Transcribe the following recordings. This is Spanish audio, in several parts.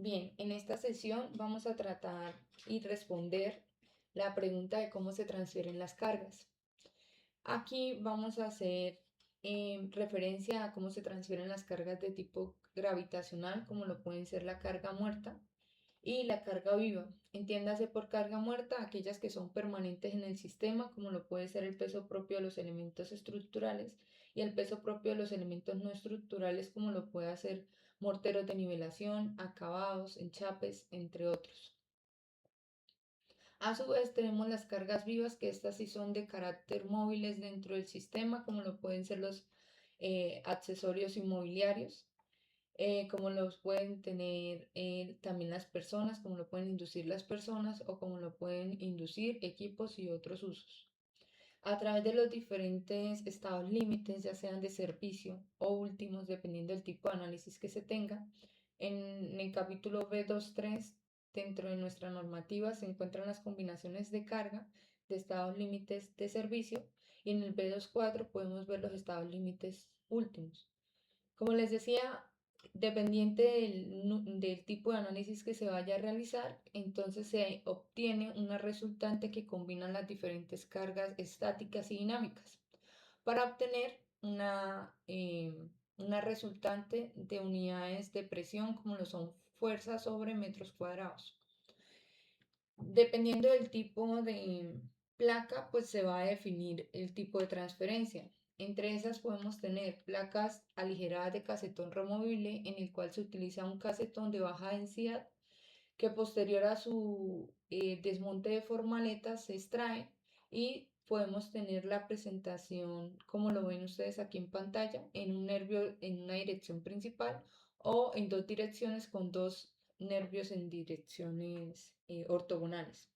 Bien, en esta sesión vamos a tratar y responder la pregunta de cómo se transfieren las cargas. Aquí vamos a hacer referencia a cómo se transfieren las cargas de tipo gravitacional, como lo pueden ser la carga muerta y la carga viva. Entiéndase por carga muerta aquellas que son permanentes en el sistema, como lo puede ser el peso propio de los elementos estructurales y el peso propio de los elementos no estructurales, como lo puede ser morteros de nivelación, acabados, enchapes, entre otros. A su vez tenemos las cargas vivas, que estas sí son de carácter móviles dentro del sistema, como lo pueden ser los accesorios inmobiliarios, como los pueden tener también las personas, como lo pueden inducir las personas o como lo pueden inducir equipos y otros usos. A través de los diferentes estados límites, ya sean de servicio o últimos, dependiendo del tipo de análisis que se tenga, en el capítulo B2.3, dentro de nuestra normativa, se encuentran las combinaciones de carga de estados límites de servicio y en el B2.4 podemos ver los estados límites últimos. Como les decía, dependiente del tipo de análisis que se vaya a realizar, entonces se obtiene una resultante que combina las diferentes cargas estáticas y dinámicas para obtener una resultante de unidades de presión como lo son fuerzas sobre metros cuadrados. Dependiendo del tipo de placa, pues se va a definir el tipo de transferencia. Entre esas podemos tener placas aligeradas de casetón removible, en el cual se utiliza un casetón de baja densidad que posterior a su desmonte de formaletas se extrae y podemos tener la presentación, como lo ven ustedes aquí en pantalla, en un nervio en una dirección principal o en dos direcciones con dos nervios en direcciones ortogonales.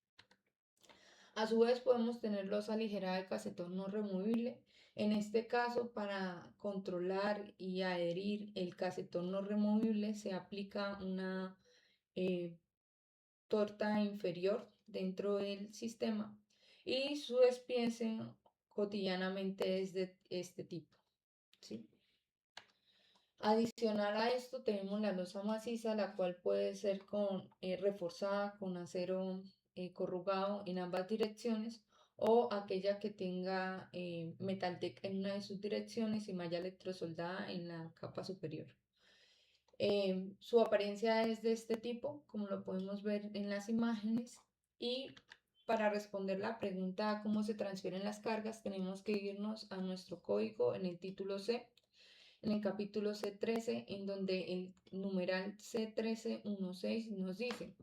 A su vez podemos tener losa aligerada de casetón no removible. En este caso, para controlar y adherir el casetón no removible se aplica una eh, torta inferior dentro del sistema y su despiece cotidianamente es de este tipo, ¿sí? Adicional a esto tenemos la losa maciza, la cual puede ser reforzada con acero corrugado en ambas direcciones o aquella que tenga Metaltec en una de sus direcciones y malla electrosoldada en la capa superior. Su apariencia es de este tipo, como lo podemos ver en las imágenes, y para responder la pregunta cómo se transfieren las cargas tenemos que irnos a nuestro código en el título C, en el capítulo C13, en donde el numeral C1316 nos dice: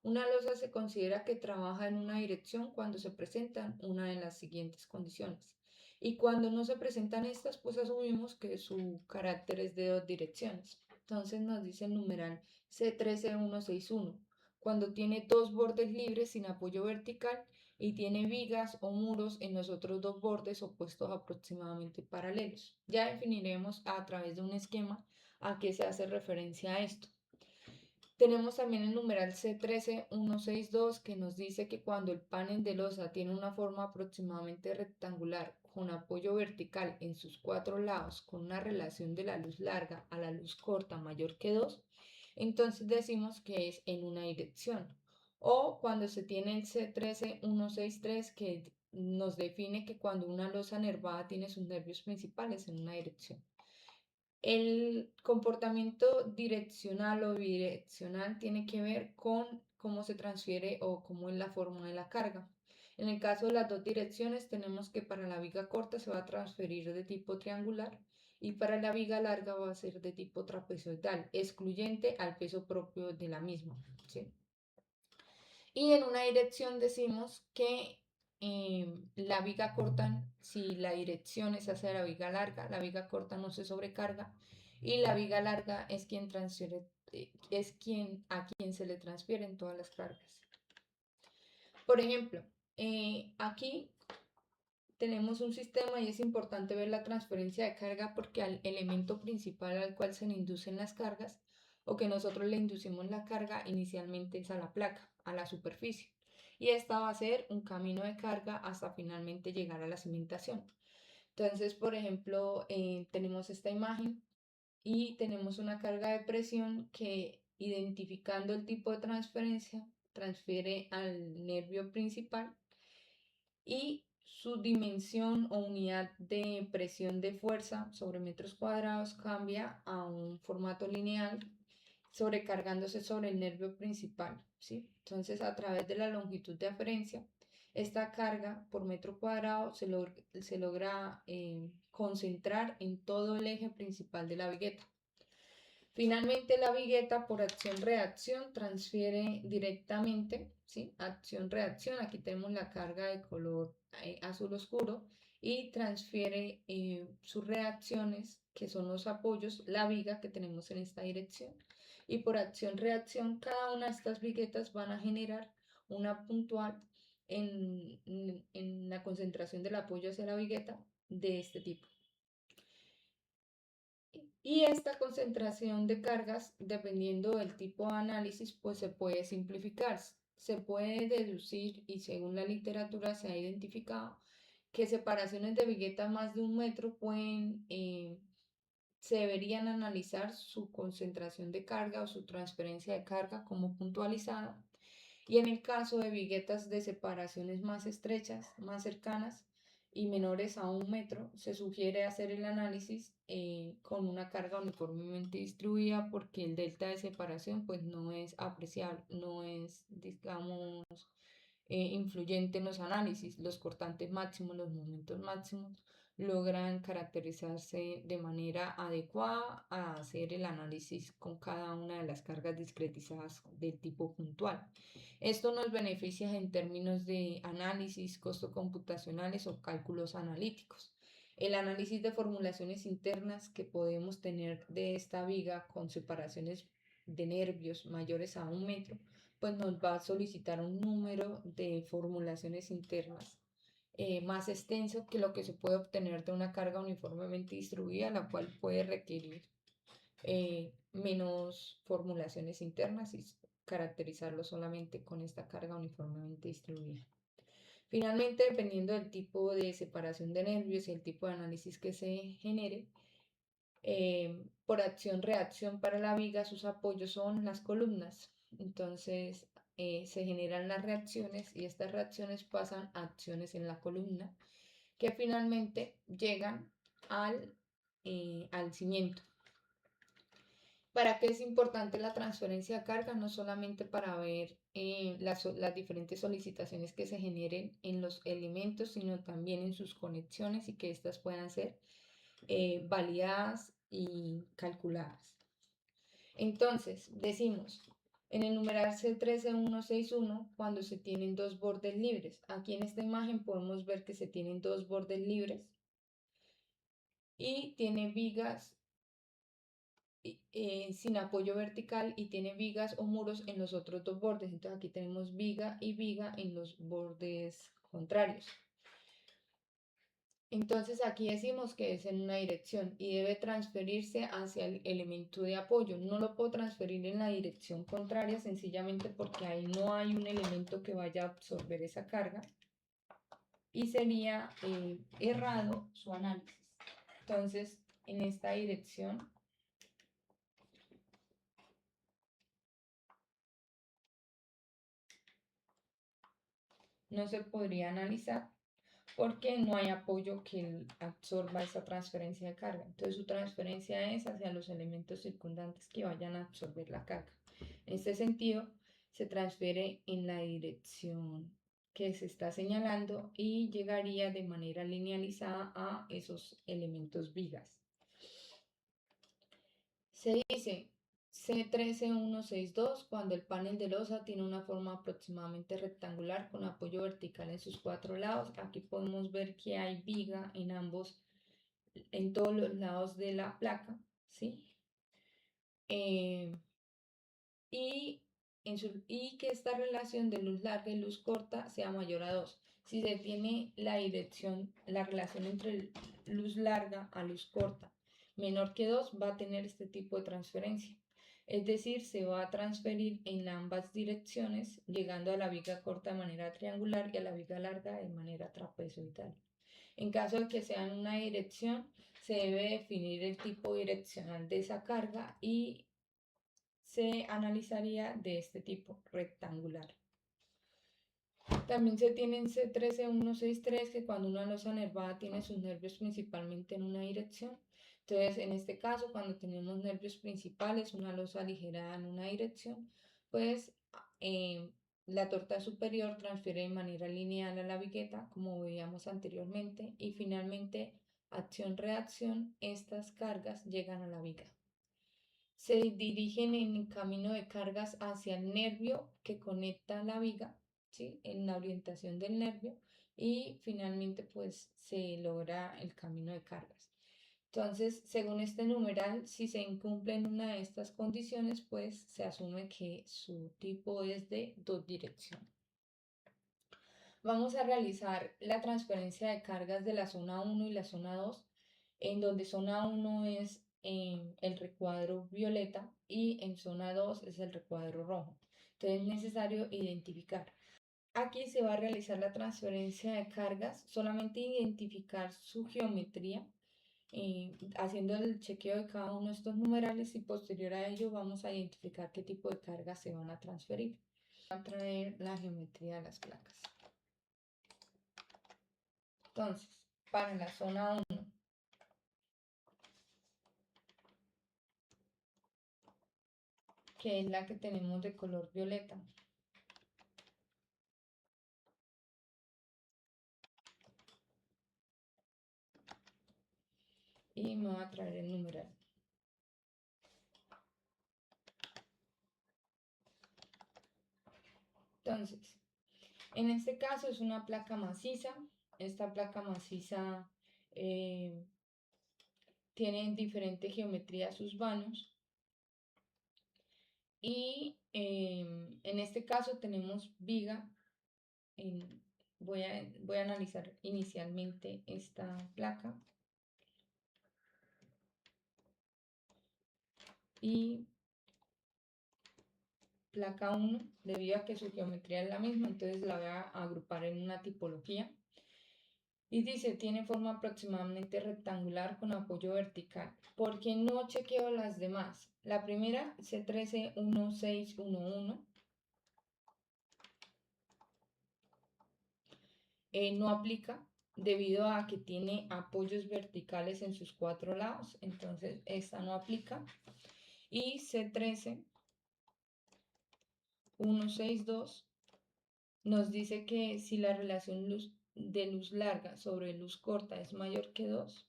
una losa se considera que trabaja en una dirección cuando se presentan una de las siguientes condiciones. Y cuando no se presentan estas, pues asumimos que su carácter es de dos direcciones. Entonces nos dice el numeral C13161, cuando tiene dos bordes libres sin apoyo vertical y tiene vigas o muros en los otros dos bordes opuestos aproximadamente paralelos. Ya definiremos a través de un esquema a qué se hace referencia a esto. Tenemos también el numeral C13162 que nos dice que cuando el panel de losa tiene una forma aproximadamente rectangular con apoyo vertical en sus cuatro lados con una relación de la luz larga a la luz corta mayor que 2, entonces decimos que es en una dirección. O cuando se tiene el C13163 que nos define que cuando una losa nervada tiene sus nervios principales en una dirección. El comportamiento direccional o bidireccional tiene que ver con cómo se transfiere o cómo es la forma de la carga. En el caso de las dos direcciones, tenemos que para la viga corta se va a transferir de tipo triangular y para la viga larga va a ser de tipo trapezoidal, excluyente al peso propio de la misma, ¿sí? Y en una dirección decimos que la viga corta, si la dirección es hacia la viga corta no se sobrecarga y la viga larga es quien transfiere, es quien a quien se le transfieren todas las cargas. Por ejemplo, aquí tenemos un sistema y es importante ver la transferencia de carga porque al elemento principal al cual se le inducen las cargas o que nosotros le inducimos la carga inicialmente es a la placa, a la superficie. Y esta va a ser un camino de carga hasta finalmente llegar a la cimentación. Entonces, por ejemplo, tenemos esta imagen y tenemos una carga de presión que identificando el tipo de transferencia, transfiere al nervio principal y su dimensión o unidad de presión de fuerza sobre metros cuadrados cambia a un formato lineal sobrecargándose sobre el nervio principal, ¿sí? Entonces, a través de la longitud de aferencia, esta carga por metro cuadrado se logra concentrar en todo el eje principal de la vigueta. Finalmente, la vigueta por acción-reacción transfiere directamente, ¿sí? Acción-reacción, aquí tenemos la carga de color azul oscuro y transfiere sus reacciones, que son los apoyos, la viga que tenemos en esta dirección. Y por acción-reacción, cada una de estas viguetas van a generar una puntual en la concentración del apoyo hacia la vigueta de este tipo. Y esta concentración de cargas, dependiendo del tipo de análisis, pues se puede simplificar. Se puede deducir y según la literatura se ha identificado que separaciones de vigueta más de 1 metro se deberían analizar su concentración de carga o su transferencia de carga como puntualizada. Y en el caso de viguetas de separaciones más estrechas, más cercanas y menores a 1 metro, se sugiere hacer el análisis con una carga uniformemente distribuida porque el delta de separación pues no es apreciable, no es, digamos, influyente en los análisis. Los cortantes máximos, los momentos máximos logran caracterizarse de manera adecuada a hacer el análisis con cada una de las cargas discretizadas del tipo puntual. Esto nos beneficia en términos de análisis, costos computacionales o cálculos analíticos. El análisis de formulaciones internas que podemos tener de esta viga con separaciones de nervios mayores a 1 metro, pues nos va a solicitar un número de formulaciones internas más extenso que lo que se puede obtener de una carga uniformemente distribuida, la cual puede requerir menos formulaciones internas y caracterizarlo solamente con esta carga uniformemente distribuida. Finalmente, dependiendo del tipo de separación de nervios y el tipo de análisis que se genere, por acción-reacción para la viga, sus apoyos son las columnas. Entonces, se generan las reacciones y estas reacciones pasan a acciones en la columna que finalmente llegan al cimiento. ¿Para qué es importante la transferencia de carga? No solamente para ver las diferentes solicitaciones que se generen en los elementos, sino también en sus conexiones y que éstas puedan ser validadas y calculadas. Entonces, decimos, en el numeral C13161, cuando se tienen dos bordes libres. Aquí en esta imagen podemos ver que se tienen dos bordes libres y tiene vigas sin apoyo vertical y tiene vigas o muros en los otros dos bordes. Entonces aquí tenemos viga y viga en los bordes contrarios. Entonces aquí decimos que es en una dirección y debe transferirse hacia el elemento de apoyo. No lo puedo transferir en la dirección contraria sencillamente porque ahí no hay un elemento que vaya a absorber esa carga y sería errado su análisis. Entonces en esta dirección no se podría analizar porque no hay apoyo que absorba esa transferencia de carga. Entonces su transferencia es hacia los elementos circundantes que vayan a absorber la carga. En este sentido, se transfiere en la dirección que se está señalando y llegaría de manera linealizada a esos elementos vigas. Se dice C13162 cuando el panel de losa tiene una forma aproximadamente rectangular con apoyo vertical en sus cuatro lados. Aquí podemos ver que hay viga en todos los lados de la placa, ¿sí? Y, y que esta relación de luz larga y luz corta sea mayor a 2. Si se tiene la relación entre luz larga a luz corta menor que 2, va a tener este tipo de transferencia. Es decir, se va a transferir en ambas direcciones, llegando a la viga corta de manera triangular y a la viga larga de manera trapezoidal. En caso de que sea en una dirección, se debe definir el tipo direccional de esa carga y se analizaría de este tipo, rectangular. También se tienen C13-163, que cuando una losa nervada tiene sus nervios principalmente en una dirección. Entonces, en este caso, cuando tenemos nervios principales, una losa aligerada en una dirección, pues eh, la torta superior transfiere de manera lineal a la vigueta, como veíamos anteriormente, y finalmente, acción-reacción, estas cargas llegan a la viga. Se dirigen en camino de cargas hacia el nervio que conecta la viga, ¿sí? En la orientación del nervio, y finalmente pues se logra el camino de cargas. Entonces, según este numeral, si se incumple en una de estas condiciones, pues se asume que su tipo es de dos direcciones. Vamos a realizar la transferencia de cargas de la zona 1 y la zona 2, en donde zona 1 es el recuadro violeta y en zona 2 es el recuadro rojo. Entonces es necesario identificar. Aquí se va a realizar la transferencia de cargas, solamente identificar su geometría, haciendo el chequeo de cada uno de estos numerales, y posterior a ello vamos a identificar qué tipo de cargas se van a transferir. Voy a traer la geometría de las placas. Entonces, para la zona 1, que es la que tenemos de color violeta, y me voy a traer el numeral. Entonces, en este caso es una placa maciza. Esta placa maciza tiene diferente geometría sus vanos. Y en este caso tenemos viga. Voy a analizar inicialmente esta placa. Y placa 1, debido a que su geometría es la misma, entonces la voy a agrupar en una tipología. Y dice, tiene forma aproximadamente rectangular con apoyo vertical. ¿Por qué no chequeo las demás? La primera, C13-1611, no aplica debido a que tiene apoyos verticales en sus 4 lados, entonces esta no aplica. Y C13-162 nos dice que si la relación de luz larga sobre luz corta es mayor que 2,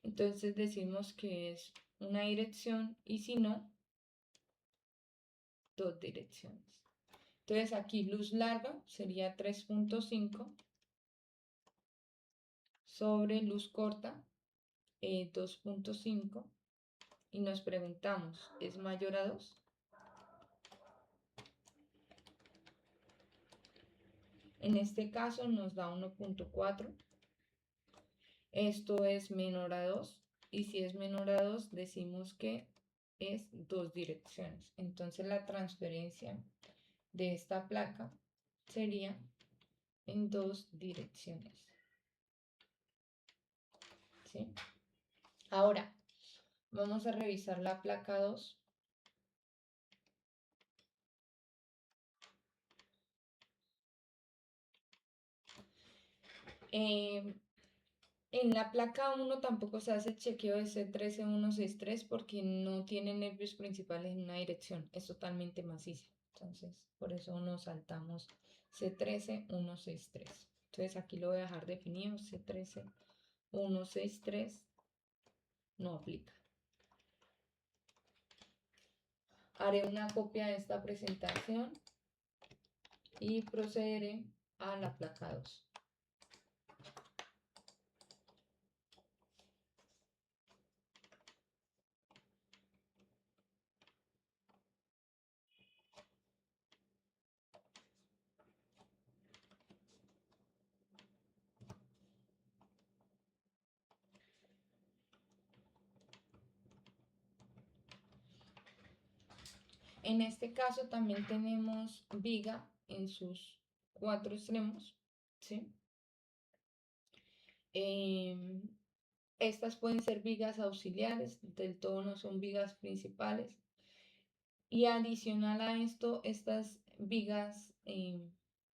entonces decimos que es una dirección, y si no, dos direcciones. Entonces aquí luz larga sería 3.5 sobre luz corta 2.5, y nos preguntamos, ¿es mayor a 2? En este caso nos da 1.4. Esto es menor a 2, y si es menor a 2 decimos que es dos direcciones. Entonces la transferencia de esta placa sería en dos direcciones. ¿Sí? Ahora vamos a revisar la placa 2. En la placa 1 tampoco se hace el chequeo de C13-163 porque no tiene nervios principales en una dirección, es totalmente maciza. Entonces, por eso nos saltamos C13-163. Entonces, aquí lo voy a dejar definido, C13-163 no aplica. Haré una copia de esta presentación y procederé a la placa 2. En este caso también tenemos viga en sus 4 extremos, ¿sí? Estas pueden ser vigas auxiliares, del todo no son vigas principales. Y adicional a esto, estas vigas,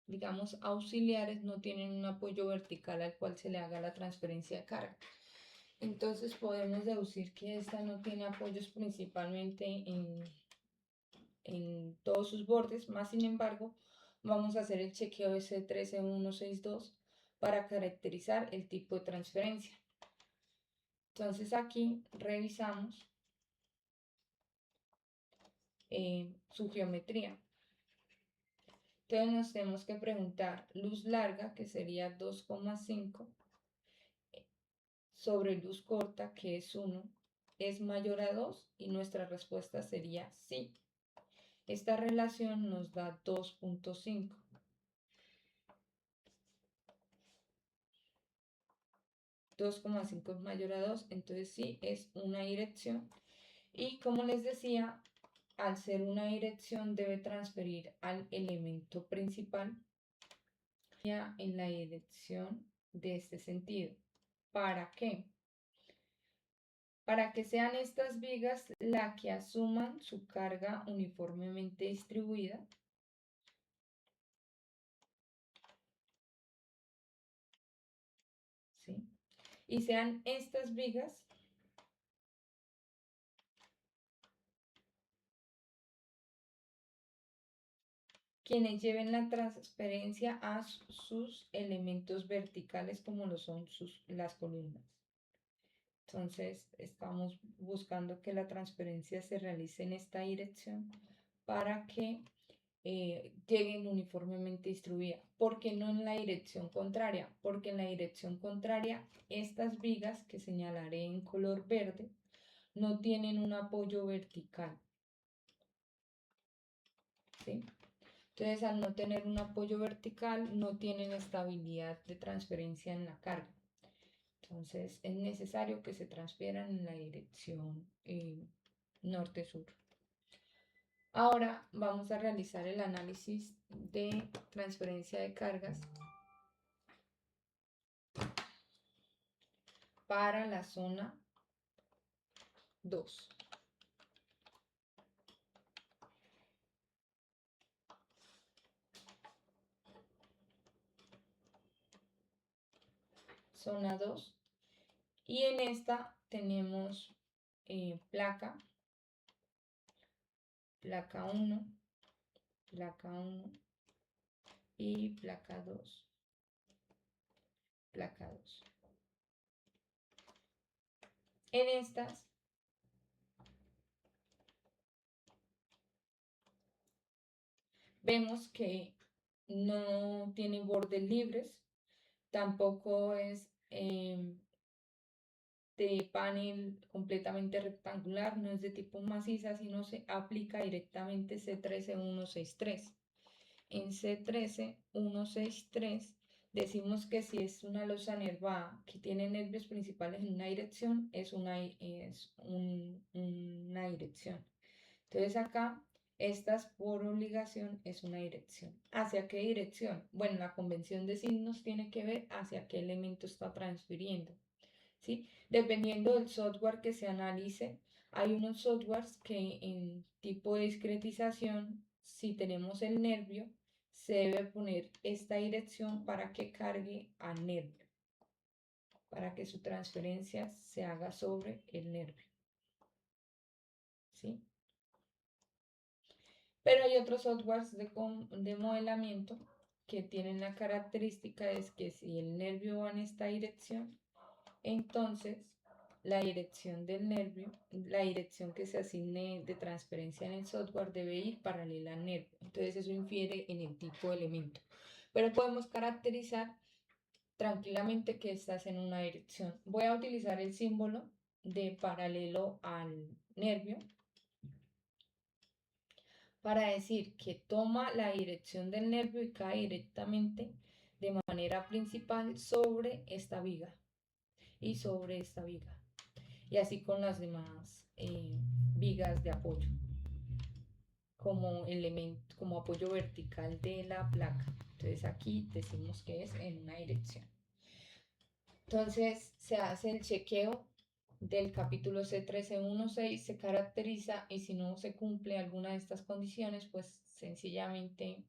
digamos, auxiliares no tienen un apoyo vertical al cual se le haga la transferencia de carga. Entonces podemos deducir que esta no tiene apoyos principalmente en todos sus bordes, más sin embargo, vamos a hacer el chequeo de C13162 para caracterizar el tipo de transferencia. Entonces aquí revisamos su geometría. Entonces nos tenemos que preguntar, luz larga, que sería 2,5, sobre luz corta, que es 1, ¿es mayor a 2? Y nuestra respuesta sería sí. Esta relación nos da 2,5. 2,5 es mayor a 2, entonces sí es una dirección. Y como les decía, al ser una dirección debe transferir al elemento principal en la dirección de este sentido. ¿Para qué? Para que sean estas vigas las que asuman su carga uniformemente distribuida. ¿Sí? Y sean estas vigas quienes lleven la transferencia a sus elementos verticales como lo son las columnas. Entonces estamos buscando que la transferencia se realice en esta dirección para que lleguen uniformemente distribuidas. ¿Por qué no en la dirección contraria? Porque en la dirección contraria estas vigas que señalaré en color verde no tienen un apoyo vertical. ¿Sí? Entonces, al no tener un apoyo vertical, no tienen estabilidad de transferencia en la carga. Entonces, es necesario que se transfieran en la dirección norte-sur. Ahora vamos a realizar el análisis de transferencia de cargas para la zona 2. Zona 2. Y en esta tenemos placa 1, placa 1 y placa 2, placa 2. En estas vemos que no tiene bordes libres, tampoco es de panel completamente rectangular, no es de tipo maciza, sino se aplica directamente C13163. En C13163 decimos que si es una losa nervada que tiene nervios principales en una dirección, es una dirección. Entonces acá, estas por obligación es una dirección. ¿Hacia qué dirección? Bueno, la convención de signos tiene que ver hacia qué elemento está transfiriendo. ¿Sí? Dependiendo del software que se analice, hay unos softwares que en tipo de discretización, si tenemos el nervio, se debe poner esta dirección para que cargue al nervio, para que su transferencia se haga sobre el nervio. ¿Sí? Pero hay otros softwares de modelamiento que tienen la característica es que si el nervio va en esta dirección, entonces la dirección del nervio, la dirección que se asigne de transferencia en el software debe ir paralela al nervio. Entonces eso infiere en el tipo de elemento. Pero podemos caracterizar tranquilamente que estás en una dirección. Voy a utilizar el símbolo de paralelo al nervio para decir que toma la dirección del nervio y cae directamente de manera principal sobre esta viga y sobre esta viga. Y así con las demás vigas de apoyo como elemento, como apoyo vertical de la placa. Entonces aquí decimos que es en una dirección. Entonces se hace el chequeo del capítulo C1316, se caracteriza y si no se cumple alguna de estas condiciones, pues sencillamente,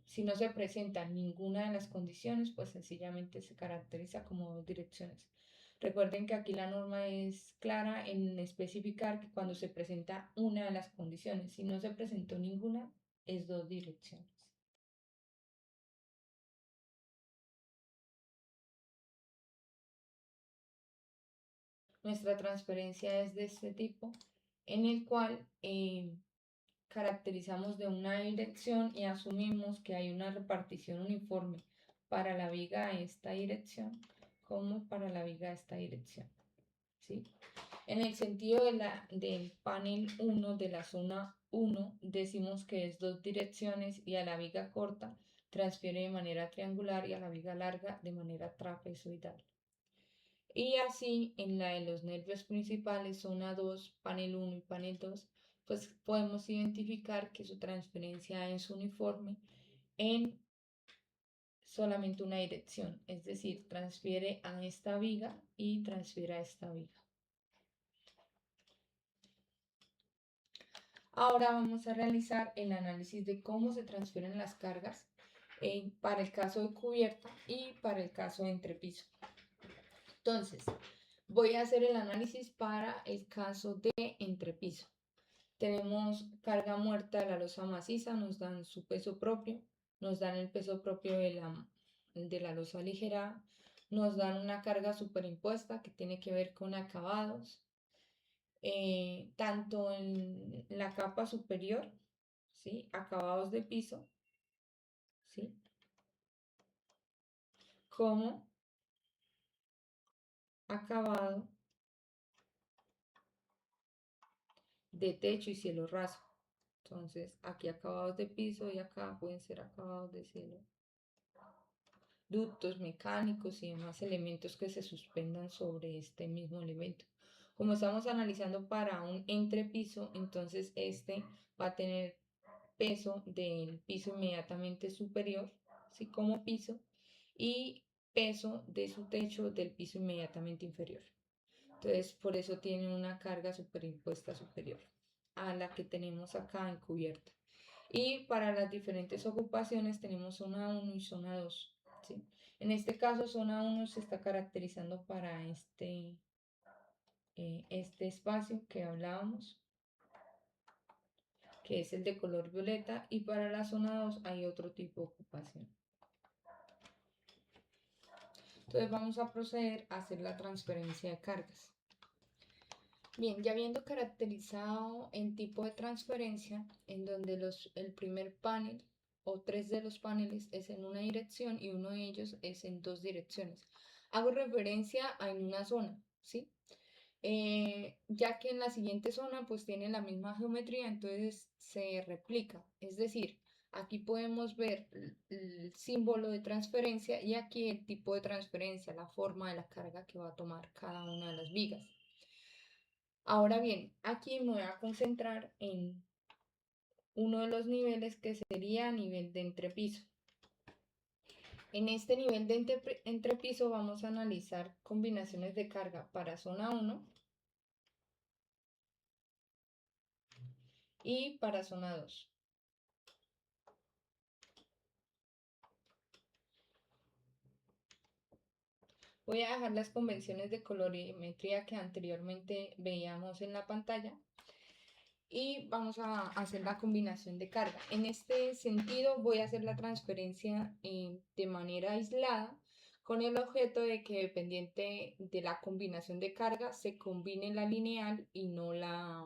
si no se presenta ninguna de las condiciones, pues sencillamente se caracteriza como dos direcciones. Recuerden que aquí la norma es clara en especificar que cuando se presenta una de las condiciones, si no se presentó ninguna, es dos direcciones. Nuestra transferencia es de este tipo, en el cual caracterizamos de una dirección y asumimos que hay una repartición uniforme para la viga a esta dirección como para la viga a esta dirección. ¿Sí? En el sentido del panel 1 de la zona 1 decimos que es dos direcciones y a la viga corta transfiere de manera triangular y a la viga larga de manera trapezoidal. Y así en la de los nervios principales, zona 2, panel 1 y panel 2, pues podemos identificar que su transferencia es uniforme en solamente una dirección, es decir, transfiere a esta viga y transfiere a esta viga. Ahora vamos a realizar el análisis de cómo se transfieren las cargas para el caso de cubierta y para el caso de entrepiso. Entonces, voy a hacer el análisis para el caso de entrepiso. Tenemos carga muerta de la losa maciza, nos dan su peso propio, nos dan el peso propio de la losa ligera, nos dan una carga superimpuesta que tiene que ver con acabados, tanto en la capa superior, ¿sí? Acabados de piso, ¿sí? Como acabado de techo y cielo raso. Entonces, aquí acabados de piso y acá pueden ser acabados de cielo, ductos mecánicos y demás elementos que se suspendan sobre este mismo elemento. Como estamos analizando para un entrepiso, entonces este va a tener peso del piso inmediatamente superior, ¿sí? Como piso, y peso de su techo del piso inmediatamente inferior. Entonces, por eso tiene una carga superimpuesta superior a la que tenemos acá en cubierta. Y para las diferentes ocupaciones tenemos zona 1 y zona 2, ¿sí? En este caso, zona 1 se está caracterizando para este espacio que hablábamos, que es el de color violeta, y para la zona 2 hay otro tipo de ocupación. Entonces vamos a proceder a hacer la transferencia de cargas. Bien, ya habiendo caracterizado el tipo de transferencia, en donde el primer panel o tres de los paneles es en una dirección y uno de ellos es en dos direcciones. Hago referencia a en una zona, ¿sí? Ya que en la siguiente zona pues tiene la misma geometría, entonces se replica. Es decir, aquí podemos ver el símbolo de transferencia y aquí el tipo de transferencia, la forma de la carga que va a tomar cada una de las vigas. Ahora bien, aquí me voy a concentrar en uno de los niveles que sería nivel de entrepiso. En este nivel de entrepiso vamos a analizar combinaciones de carga para zona 1 y para zona 2. Voy a dejar las convenciones de colorimetría que anteriormente veíamos en la pantalla y vamos a hacer la combinación de carga. En este sentido voy a hacer la transferencia de manera aislada con el objeto de que dependiente de la combinación de carga se combine la lineal y no la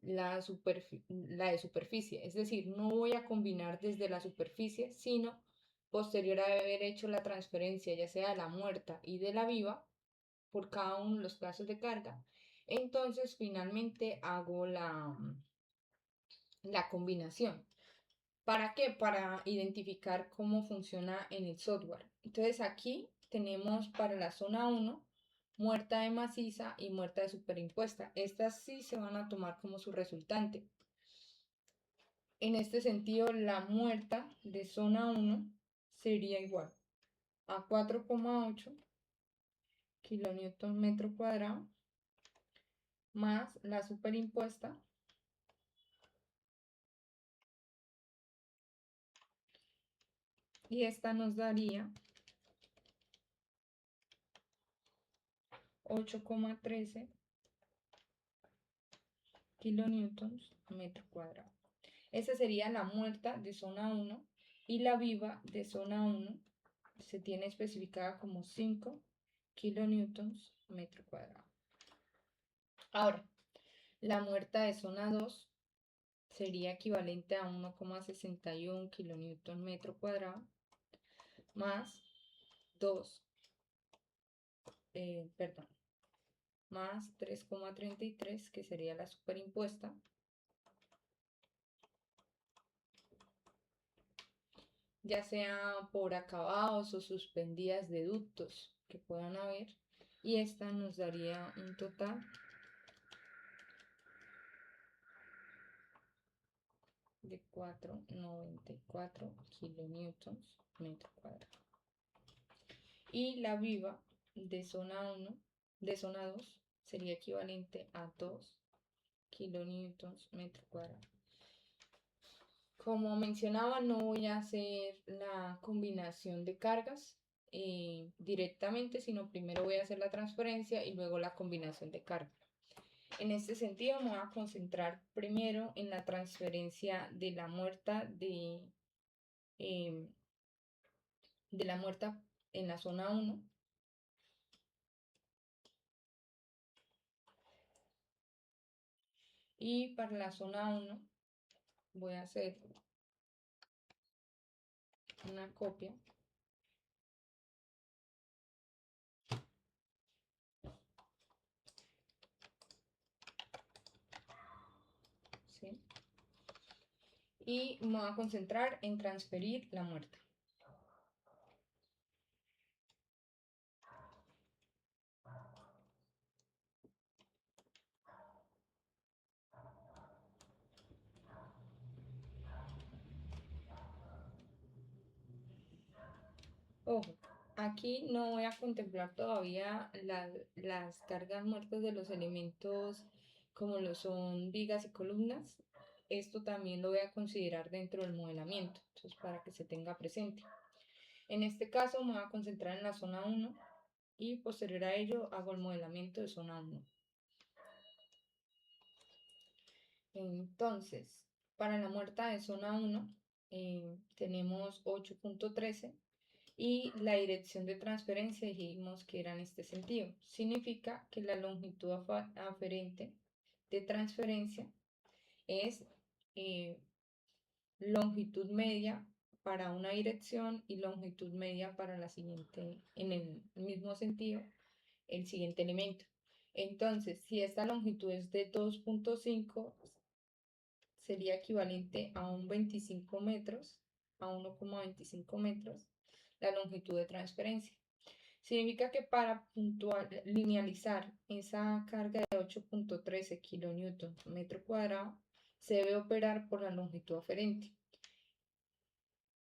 de superficie. Es decir, no voy a combinar desde la superficie, sino posterior a haber hecho la transferencia ya sea de la muerta y de la viva por cada uno de los casos de carga. Entonces finalmente hago la combinación. ¿Para qué? Para identificar cómo funciona en el software. Entonces aquí tenemos para la zona 1 muerta de maciza y muerta de superimpuesta. Estas sí se van a tomar como su resultante. En este sentido, la muerta de zona 1 sería igual a 4,8 kilonewton metro cuadrado más la superimpuesta y esta nos daría 8,13 kilonewtons metro cuadrado. Esa sería la muerta de zona 1 y la viva de zona 1 se tiene especificada como 5 kilonewtons metro cuadrado. Ahora, la muerta de zona 2 sería equivalente a 1,61 kilonewton metro cuadrado más 2, perdón, más 3,33 que sería la superimpuesta ya sea por acabados o suspendidas de ductos que puedan haber, y esta nos daría un total de 4,94 kilonewtons metro cuadrado. Y la viva de zona 1, de zona 2, sería equivalente a 2 kilonewtons metro cuadrado. Como mencionaba, no voy a hacer la combinación de cargas directamente, sino primero voy a hacer la transferencia y luego la combinación de cargas. En este sentido, me voy a concentrar primero en la transferencia de la muerta de la muerta en la zona 1. Y para la zona 1 voy a hacer una copia ¿sí? Y me voy a concentrar en transferir la muerta. Ojo, aquí no voy a contemplar todavía las cargas muertas de los elementos como lo son vigas y columnas. Esto también lo voy a considerar dentro del modelamiento, entonces para que se tenga presente. En este caso me voy a concentrar en la zona 1 y posterior a ello hago el modelamiento de zona 1. Entonces, para la muerta de zona 1 tenemos 8,13 y la dirección de transferencia dijimos que era en este sentido. Significa que la longitud aferente de transferencia es longitud media para una dirección y longitud media para la siguiente, en el mismo sentido, el siguiente elemento. Entonces, si esta longitud es de 2,5, sería equivalente a un 25 metros, a 1,25 metros, la longitud de transferencia. Significa que para linealizar esa carga de 8,13 kilonewton metro cuadrado, se debe operar por la longitud aferente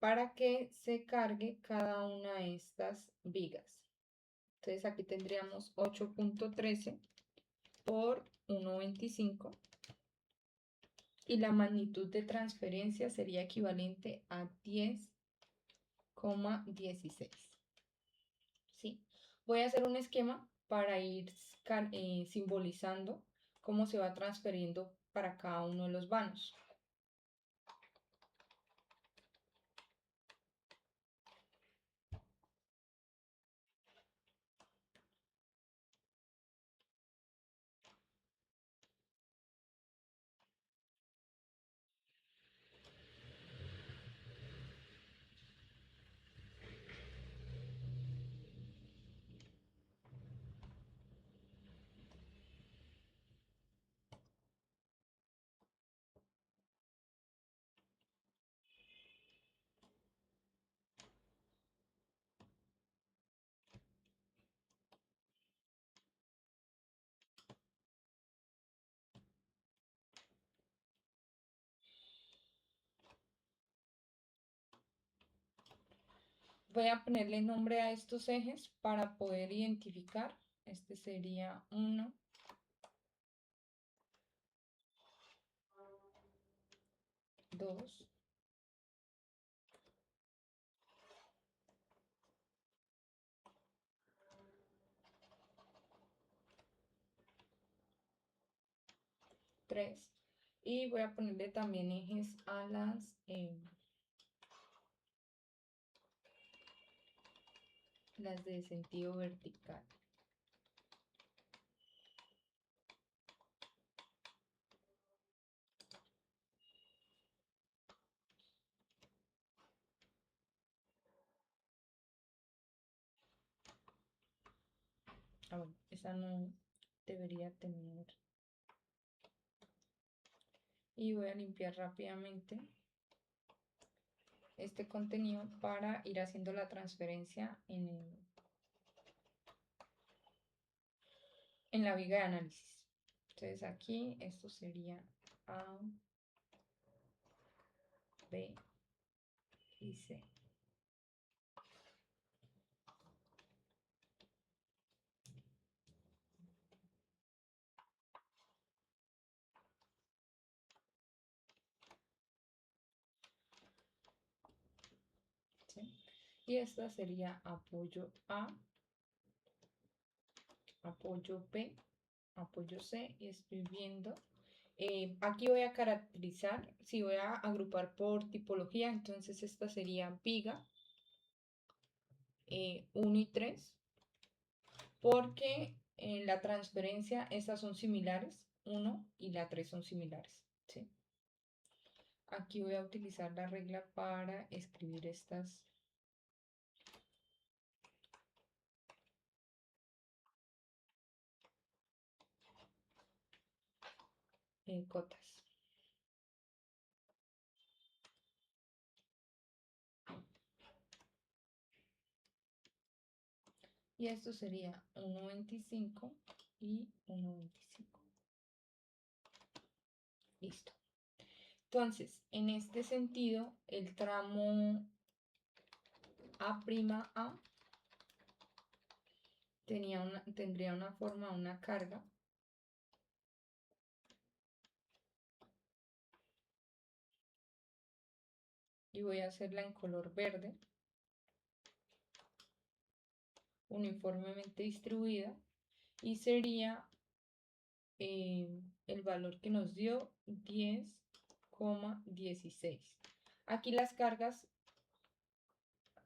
para que se cargue cada una de estas vigas. Entonces aquí tendríamos 8,13 por 1,25 y la magnitud de transferencia sería equivalente a 10,16. ¿Sí? Voy a hacer un esquema para ir simbolizando cómo se va transfiriendo para cada uno de los vanos. Voy a ponerle nombre a estos ejes para poder identificar. Este sería 1, 2, 3. Y voy a ponerle también ejes a las de sentido vertical. Bueno, esa no debería tener. Y voy a limpiar rápidamente este contenido para ir haciendo la transferencia en la viga de análisis. Entonces aquí esto sería A, B y C. ¿Sí? Y esta sería apoyo A, apoyo B, apoyo C, y estoy viendo. Aquí voy a caracterizar, si voy a agrupar por tipología, entonces esta sería viga 1 y 3, porque en la transferencia estas son similares, 1 y la 3 son similares. ¿Sí? Aquí voy a utilizar la regla para escribir estas cotas. Y esto sería 1,25 y 1,25. Listo. Entonces, en este sentido, el tramo A'A tendría una forma, una carga y voy a hacerla en color verde, uniformemente distribuida, y sería el valor que nos dio 10,16. Aquí las cargas,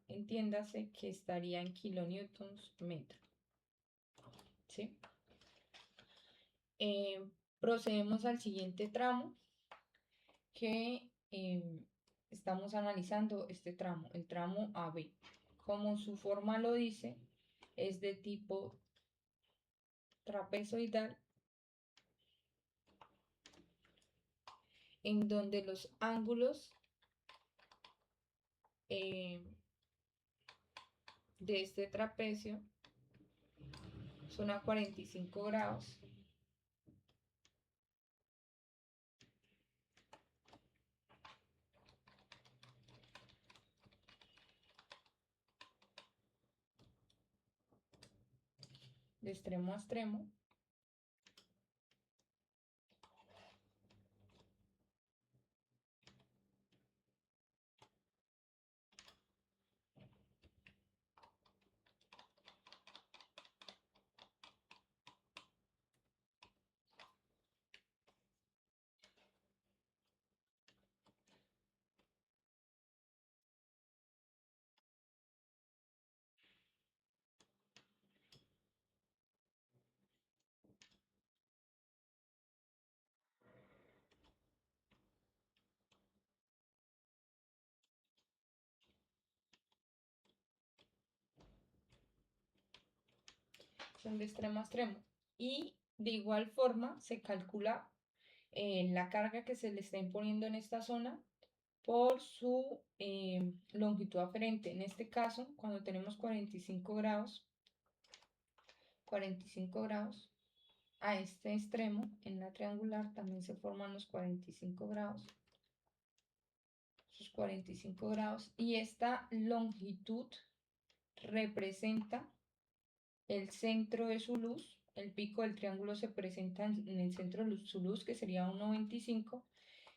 entiéndase que estaría en kilonewtons metro. ¿Sí? Procedemos al siguiente tramo que estamos analizando este tramo, el tramo AB. Como su forma lo dice, es de tipo trapezoidal, en donde los ángulos de este trapecio son a 45 grados. De extremo a extremo. Son de extremo a extremo. Y de igual forma se calcula la carga que se le está imponiendo en esta zona por su longitud aferente. En este caso, cuando tenemos 45 grados, 45 grados, a este extremo, en la triangular, también se forman los 45 grados, sus 45 grados, y esta longitud representa el centro de su luz. El pico del triángulo se presenta en el centro de su luz, que sería 1,25,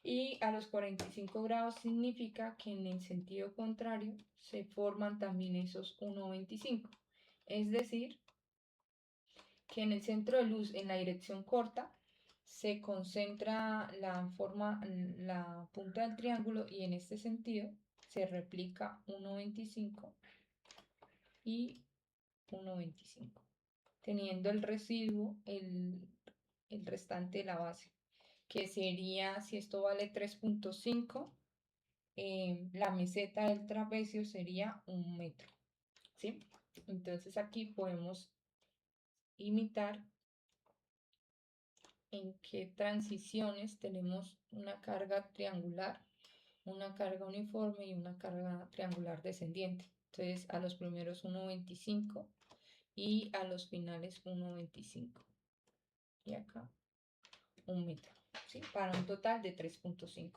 y a los 45 grados significa que en el sentido contrario se forman también esos 1,25. Es decir, que en el centro de luz, en la dirección corta, se concentra la punta del triángulo, y en este sentido se replica 1,25 y 1,25, teniendo el residuo, el restante de la base, que sería, si esto vale 3,5, la meseta del trapecio sería 1 metro, ¿sí? Entonces aquí podemos imitar en qué transiciones tenemos una carga triangular, una carga uniforme y una carga triangular descendiente. Entonces a los primeros 1,25 y a los finales 1,25. Y acá 1 metro, ¿sí? Para un total de 3,5.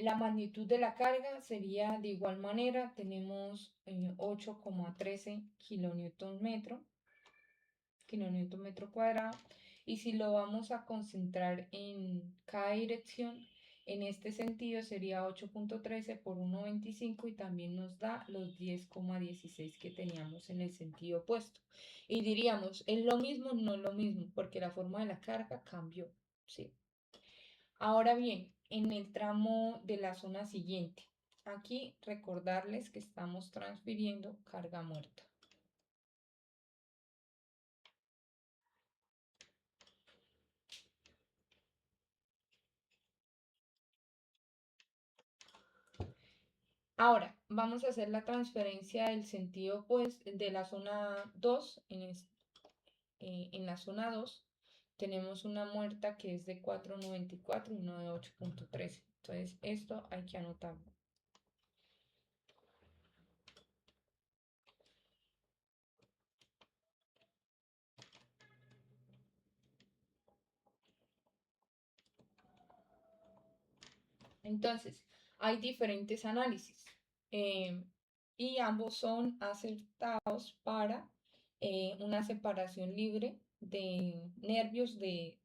La magnitud de la carga sería de igual manera, tenemos 8,13 kilonewton metro cuadrado, y si lo vamos a concentrar en cada dirección, en este sentido sería 8,13 por 1,25, y también nos da los 10,16 que teníamos en el sentido opuesto. Y diríamos, ¿es lo mismo? No es lo mismo, porque la forma de la carga cambió, ¿sí? Ahora bien, en el tramo de la zona siguiente, aquí recordarles que estamos transfiriendo carga muerta. Ahora, vamos a hacer la transferencia del sentido, pues, de la zona 2. En la zona 2 tenemos una muerta que es de 4,94 y uno de 8,13. Entonces, esto hay que anotarlo. Entonces, hay diferentes análisis, eh, y ambos son acertados para una separación libre de nervios de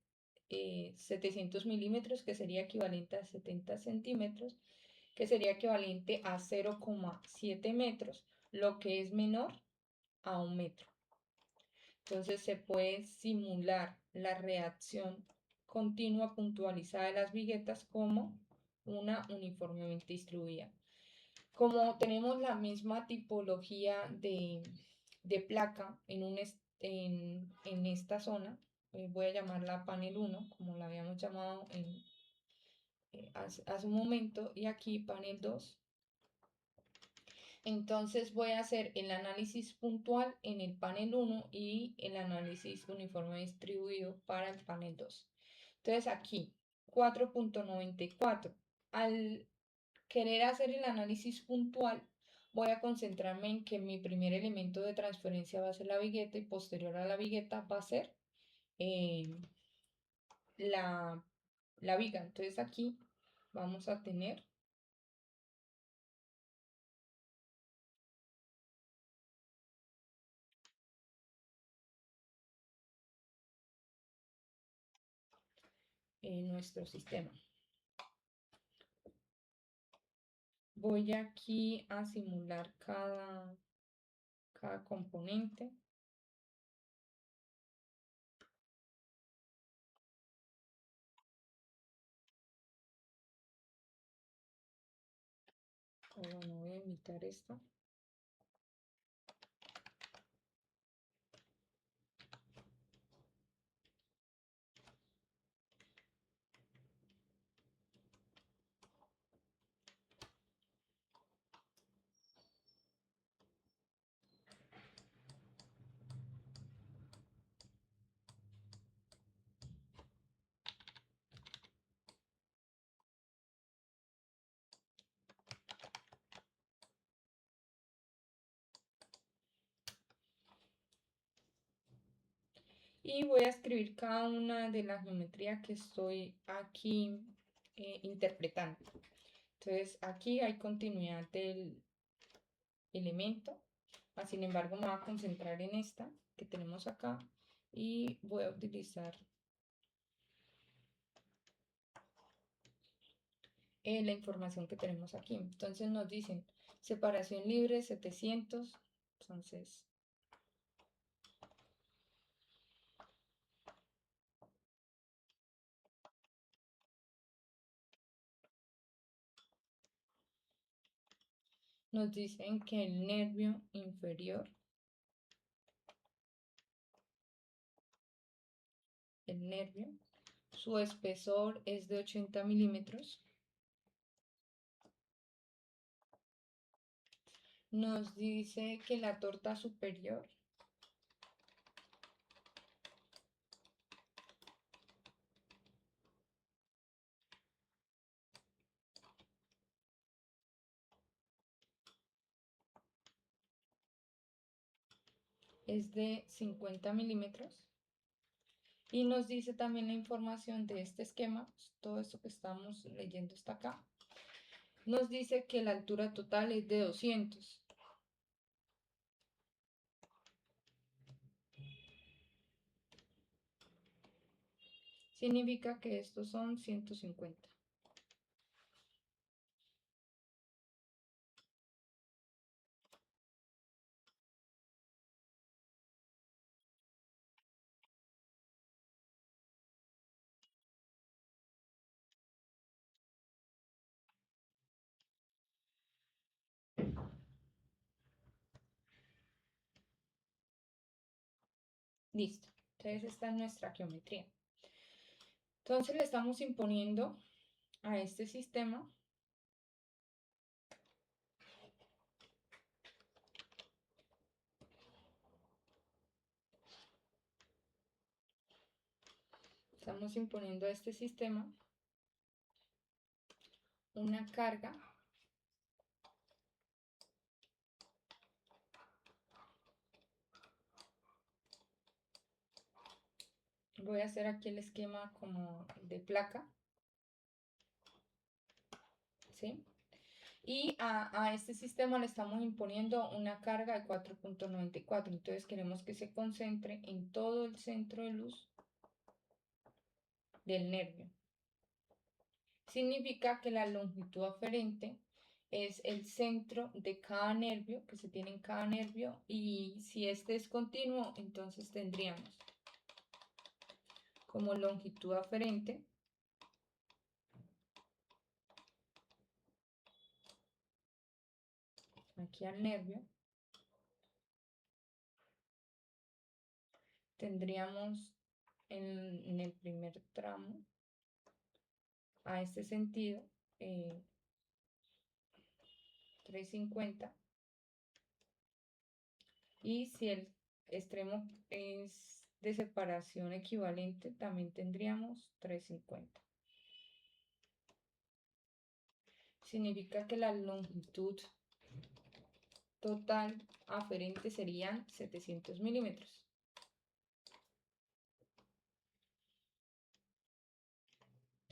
700 milímetros, que sería equivalente a 70 centímetros, que sería equivalente a 0,7 metros, lo que es menor a 1 metro. Entonces se puede simular la reacción continua puntualizada de las viguetas como una uniformemente distribuida. Como tenemos la misma tipología de placa en esta zona, voy a llamarla panel 1, como la habíamos llamado hace un momento, y aquí panel 2. Entonces voy a hacer el análisis puntual en el panel 1 y el análisis uniforme distribuido para el panel 2. Entonces aquí 4,94. Al querer hacer el análisis puntual, voy a concentrarme en que mi primer elemento de transferencia va a ser la vigueta, y posterior a la vigueta va a ser eh, la, la viga. Entonces aquí vamos a tener nuestro sistema. Voy aquí a simular cada componente. Bueno, voy a imitar esto. Y voy a escribir cada una de las geometrías que estoy aquí interpretando. Entonces aquí hay continuidad elemento. Sin embargo, me voy a concentrar en esta que tenemos acá y voy a utilizar la información que tenemos aquí. Entonces nos dicen separación libre 700. Entonces nos dicen que el nervio inferior, su espesor es de 80 milímetros. Nos dice que la torta superior es de 50 milímetros. Y nos dice también la información de este esquema, pues, todo esto que estamos leyendo está acá. Nos dice que la altura total es de 200. Significa que estos son 150. Listo. Entonces esta es nuestra geometría. Entonces le estamos imponiendo a este sistema una carga voy a hacer aquí el esquema como de placa, ¿sí? Y a este sistema le estamos imponiendo una carga de 4.94. Entonces queremos que se concentre en todo el centro de luz del nervio. Significa que la longitud aferente es el centro de cada nervio que se tiene en cada nervio, y si este es continuo, entonces tendríamos como longitud aferente aquí al nervio, tendríamos en el primer tramo a este sentido 350, y si el extremo es de separación equivalente también tendríamos 350. Significa que la longitud total aferente serían 700 milímetros.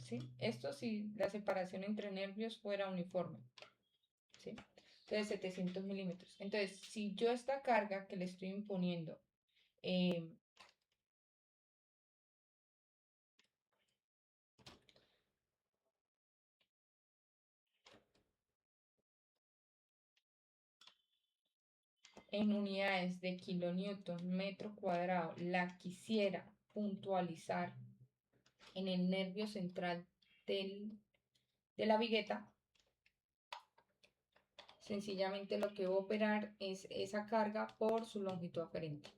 ¿Sí? Esto si la separación entre nervios fuera uniforme. ¿Sí? Entonces 700 milímetros. Entonces, si yo esta carga que le estoy imponiendo en unidades de kilonewton metro cuadrado la quisiera puntualizar en el nervio central de la vigueta, sencillamente lo que voy a operar es esa carga por su longitud aferente.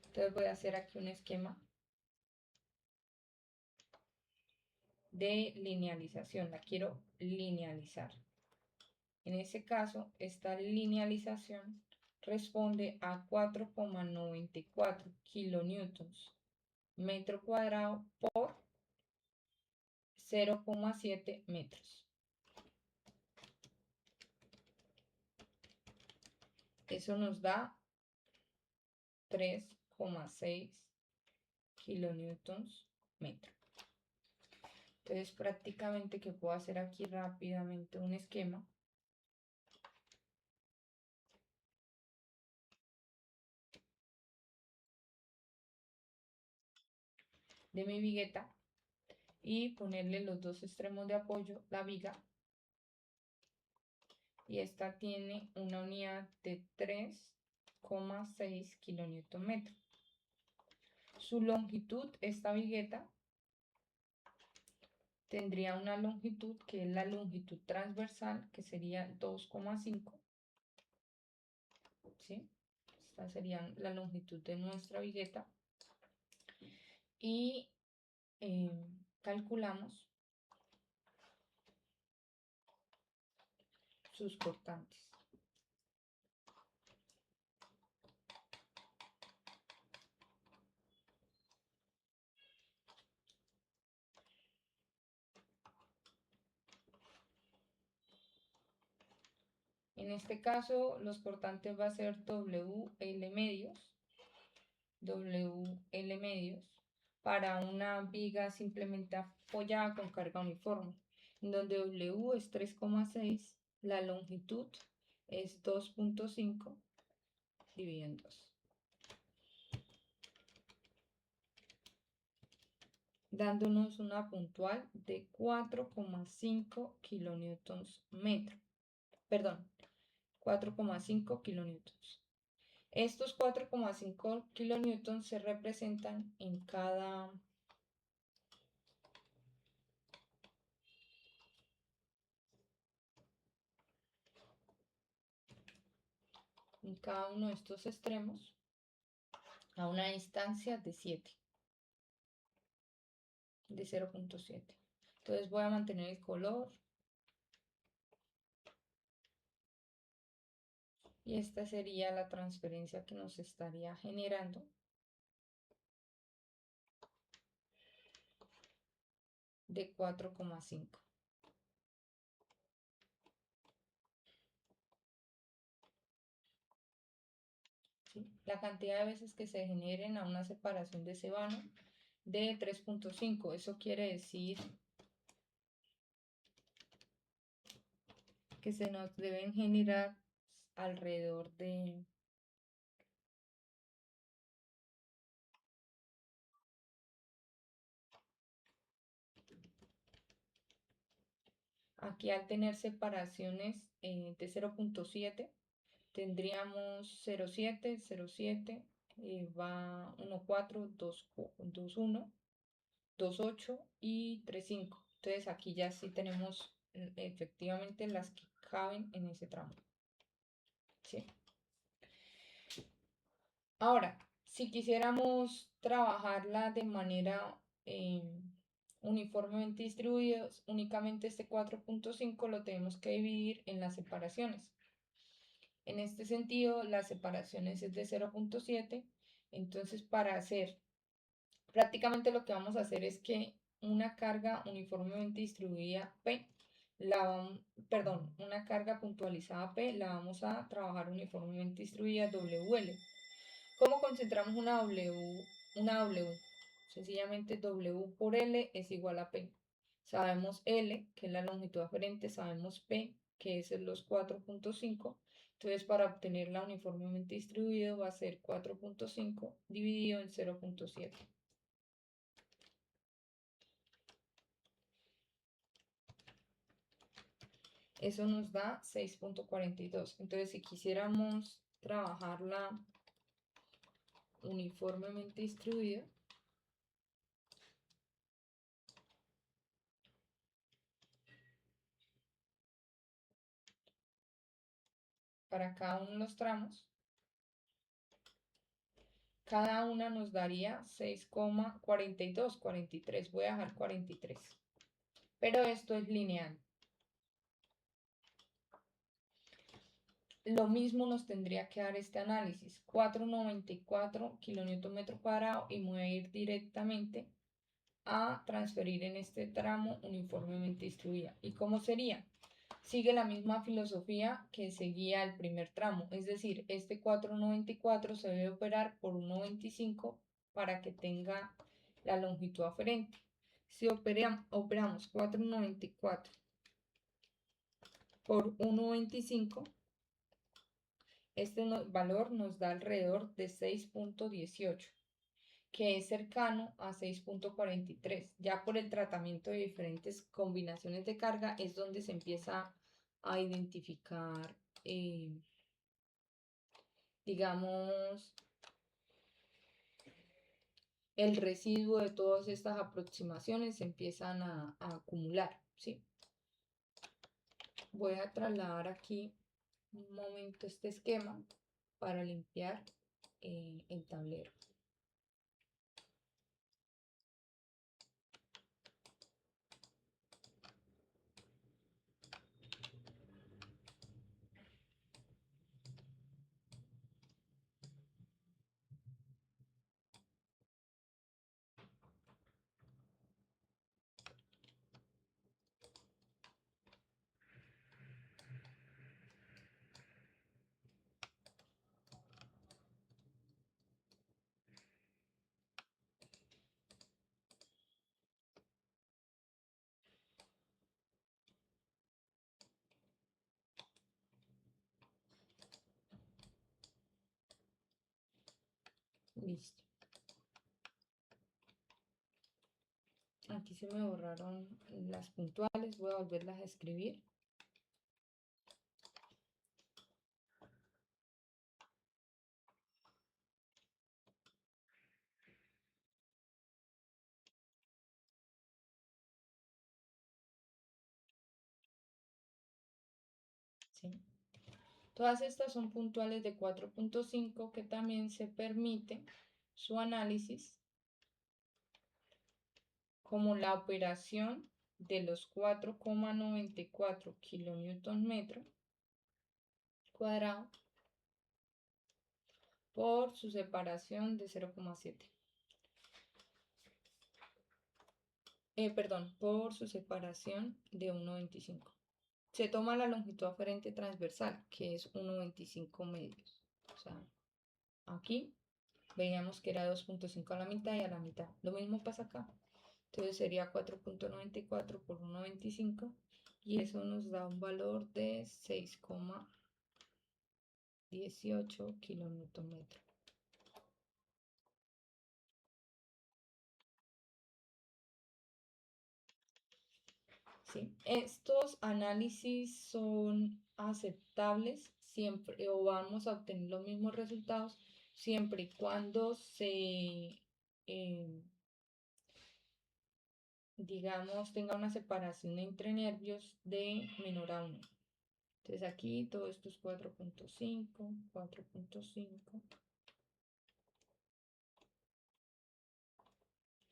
Entonces voy a hacer aquí un esquema de linealización, la quiero linealizar. En ese caso, esta linealización responde a 4,94 kilonewtons metro cuadrado por 0,7 metros. Eso nos da 3,6 kilonewtons metro. Entonces prácticamente que puedo hacer aquí rápidamente un esquema de mi vigueta y ponerle los dos extremos de apoyo, la viga, y esta tiene una unidad de 3,6 kN. Su longitud, esta vigueta, tendría una longitud que es la longitud transversal, que sería 2,5, ¿sí? Esta sería la longitud de nuestra vigueta. Y calculamos sus cortantes. En este caso, los cortantes va a ser WL medios, para una viga simplemente apoyada con carga uniforme, en donde W es 3,6, la longitud es 2,5 dividido en 2, dándonos una puntual de 4,5 kilonewtons metro, perdón, 4,5 kilonewtons. Estos 4,5 kilonewtons se representan en cada uno de estos extremos a una distancia de 7, de 0,7. Entonces voy a mantener el color y esta sería la transferencia que nos estaría generando de 4,5. ¿Sí? La cantidad de veces que se generen a una separación de ese vano de 3,5. Eso quiere decir que se nos deben generar alrededor de aquí, al tener separaciones de 0,7, tendríamos 0,7, 0,7, va 1,4, 2,1, 2,8 y 3,5. Entonces aquí ya sí tenemos efectivamente las que caben en ese tramo. ¿Sí? Ahora, si quisiéramos trabajarla de manera uniformemente distribuidos, únicamente este 4,5 lo tenemos que dividir en las separaciones. En este sentido, las separaciones es de 0,7. Entonces, para hacer, prácticamente lo que vamos a hacer es que una carga uniformemente distribuida P, una carga puntualizada P, la vamos a trabajar uniformemente distribuida WL. ¿Cómo concentramos una W? Una W. Sencillamente W por L es igual a P. Sabemos L, que es la longitud aferente, sabemos P, que es los 4,5. Entonces, para obtenerla uniformemente distribuido va a ser 4,5 dividido en 0,7. Eso nos da 6,42. Entonces, si quisiéramos trabajarla uniformemente distribuida, para cada uno de los tramos, cada una nos daría 6,42, 43. Voy a dejar 43. Pero esto es lineal. Lo mismo nos tendría que dar este análisis. 4,94 kilonewton metro cuadrado y me voy a ir directamente a transferir en este tramo uniformemente distribuida. ¿Y cómo sería? Sigue la misma filosofía que seguía el primer tramo, es decir, este 4,94 se debe operar por 1,25 para que tenga la longitud aferente. Si operamos 4,94 por 1,25, este valor nos da alrededor de 6,18, que es cercano a 6,43. Ya por el tratamiento de diferentes combinaciones de carga es donde se empieza a identificar, digamos, el residuo de todas estas aproximaciones se empiezan a acumular, ¿sí? Voy a trasladar aquí un momento este esquema para limpiar el tablero. Listo. Aquí se me borraron las puntuales, voy a volverlas a escribir. ¿Sí? Todas estas son puntuales de 4,5 que también se permite su análisis como la operación de los 4,94 kilonewton metro cuadrado por su separación de 0,7. Perdón, por su separación de 1,25. Se toma la longitud aferente transversal, que es 1,25 medios. O sea, aquí veíamos que era 2,5 a la mitad y a la mitad. Lo mismo pasa acá. Entonces sería 4,94 por 1,25 y eso nos da un valor de 6,18 kilonewton metro. ¿Sí? Estos análisis son aceptables siempre o vamos a obtener los mismos resultados siempre y cuando digamos, tenga una separación entre nervios de menor a 1. Entonces aquí todo esto es 4,5, 4,5.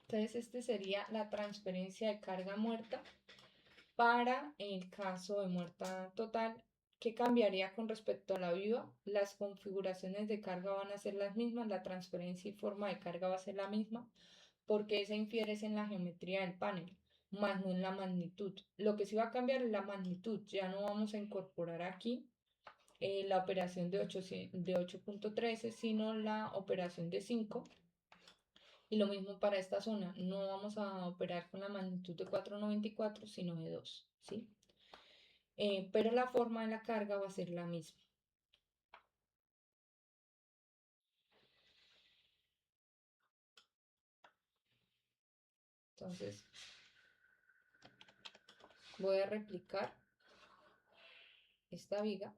Entonces este sería la transferencia de carga muerta para el caso de muerta total. ¿Qué cambiaría con respecto a la viva? Las configuraciones de carga van a ser las mismas, la transferencia y forma de carga va a ser la misma, porque esa infiere es en la geometría del panel, más no en la magnitud. Lo que sí va a cambiar es la magnitud, ya no vamos a incorporar aquí la operación de 8,13, sino la operación de 5. Y lo mismo para esta zona, no vamos a operar con la magnitud de 4,94, sino de 2, ¿sí? Pero la forma de la carga va a ser la misma. Entonces, voy a replicar esta viga.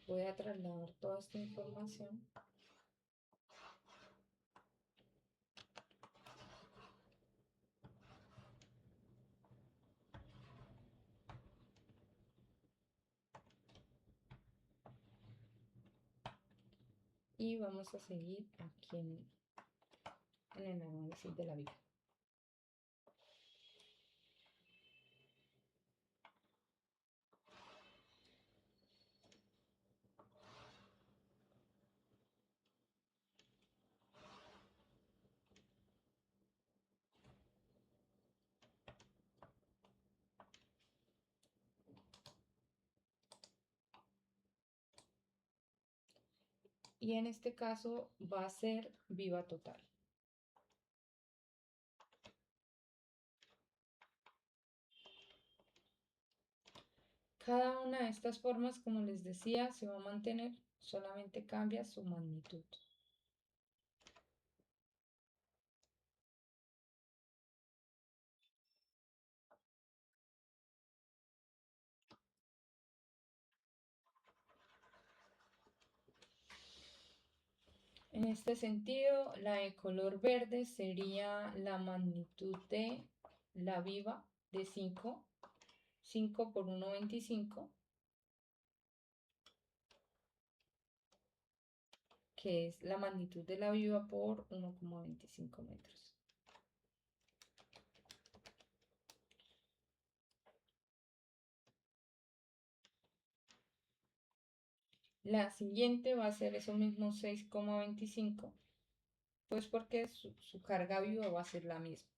Voy a trasladar toda esta información. Y vamos a seguir aquí en el análisis de la viga. y en este caso va a ser viva total. Cada una de estas formas, como les decía, se va a mantener, solamente cambia su magnitud. En este sentido, la de color verde sería la magnitud de la viva de 5, 5 por 1,25, que es la magnitud de la viva por 1,25 metros. La siguiente va a ser eso mismo 6,25, pues porque su carga viva va a ser la misma.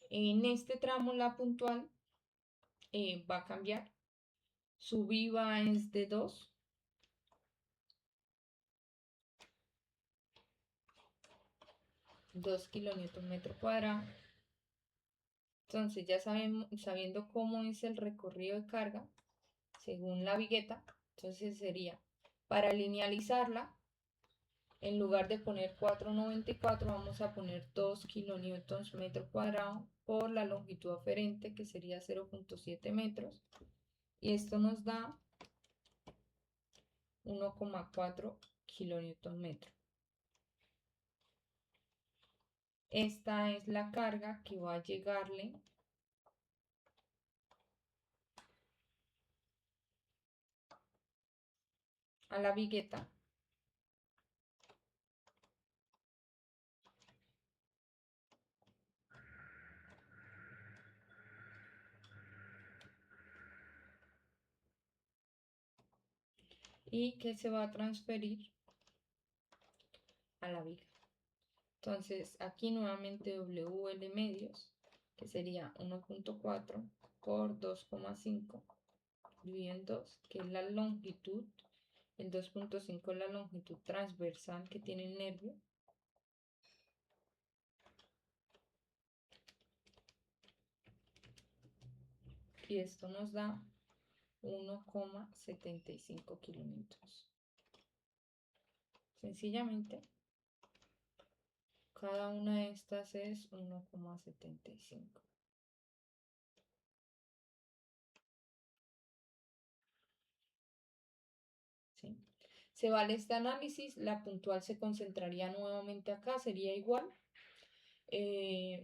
En este tramo la puntual va a cambiar. Su viva es de 2 kilonewton metro cuadrado. Entonces ya sabiendo cómo es el recorrido de carga según la vigueta, entonces sería para linealizarla, en lugar de poner 4,94 vamos a poner 2 kilonewtons metro cuadrado por la longitud aferente, que sería 0,7 metros, y esto nos da 1,4 kilonewton metro. Esta es la carga que va a llegarle a la vigueta y que se va a transferir a la viga. Entonces aquí nuevamente WL medios, que sería 1,4 por 2,5 dividido en 2, que es la longitud. El 2,5 es la longitud transversal que tiene el nervio. Y esto nos da 1,75 kilómetros. Sencillamente, cada una de estas es 1,75. ¿Sí? Se vale este análisis, la puntual se concentraría nuevamente acá, sería igual.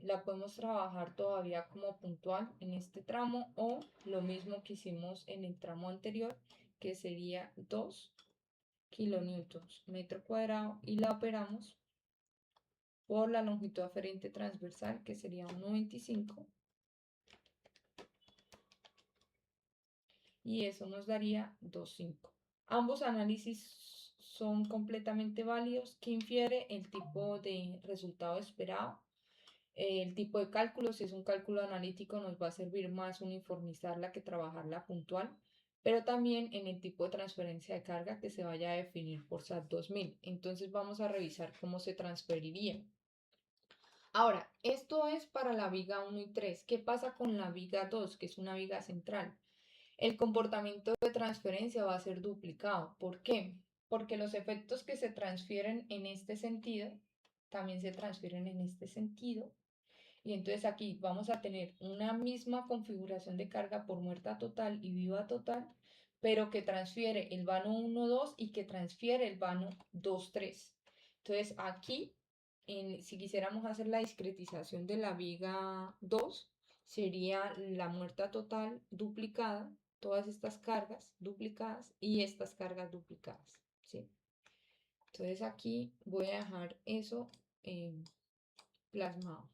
La podemos trabajar todavía como puntual en este tramo o lo mismo que hicimos en el tramo anterior, que sería 2 kilonewtons metro cuadrado, y la operamos por la longitud aferente transversal, que sería 1,25, y eso nos daría 2,5. Ambos análisis son completamente válidos. ¿Qué infiere? El tipo de resultado esperado. El tipo de cálculo, si es un cálculo analítico, nos va a servir más uniformizarla que trabajarla puntual, pero también en el tipo de transferencia de carga que se vaya a definir por SAT 2000. Entonces vamos a revisar cómo se transferiría. Ahora, esto es para la viga 1 y 3. ¿Qué pasa con la viga 2, que es una viga central? El comportamiento de transferencia va a ser duplicado. ¿Por qué? Porque los efectos que se transfieren en este sentido también se transfieren en este sentido. Y entonces aquí vamos a tener una misma configuración de carga por muerta total y viva total, pero que transfiere el vano 1, 2 y que transfiere el vano 2, 3. Entonces aquí, si quisiéramos hacer la discretización de la viga 2, sería la muerta total duplicada, todas estas cargas duplicadas y estas cargas duplicadas, ¿sí? Entonces aquí voy a dejar eso plasmado.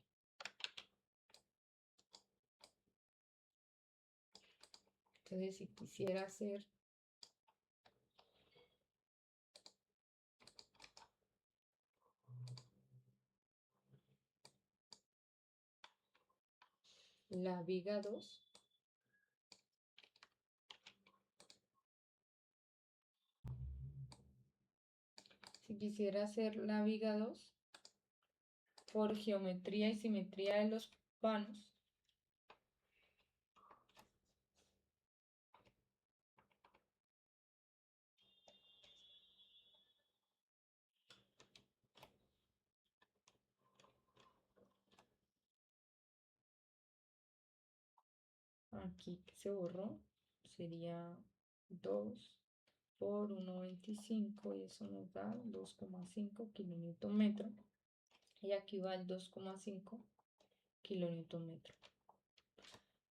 Entonces, si quisiera hacer la viga 2, quisiera hacer la viga 2, por geometría y simetría de los vanos, aquí se borró, sería 2 por 1,25 y eso nos da 2,5 kilonewton metro. Y aquí va el 2,5 kilonewton metro.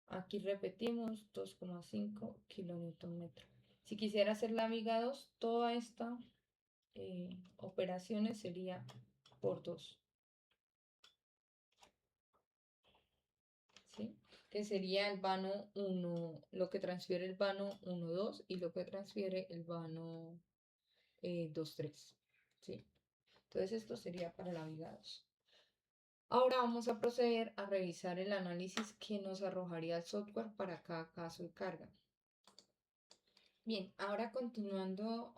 Aquí repetimos 2,5 kilonewton metro. Si quisiera hacer la viga 2, toda esta operaciones sería por 2, ¿sí? Que sería el vano 1, lo que transfiere el vano 1, 2 y lo que transfiere el vano 2, 3, ¿sí? Entonces esto sería para la viga 2. Ahora vamos a proceder a revisar el análisis que nos arrojaría el software para cada caso de carga. Bien, ahora continuando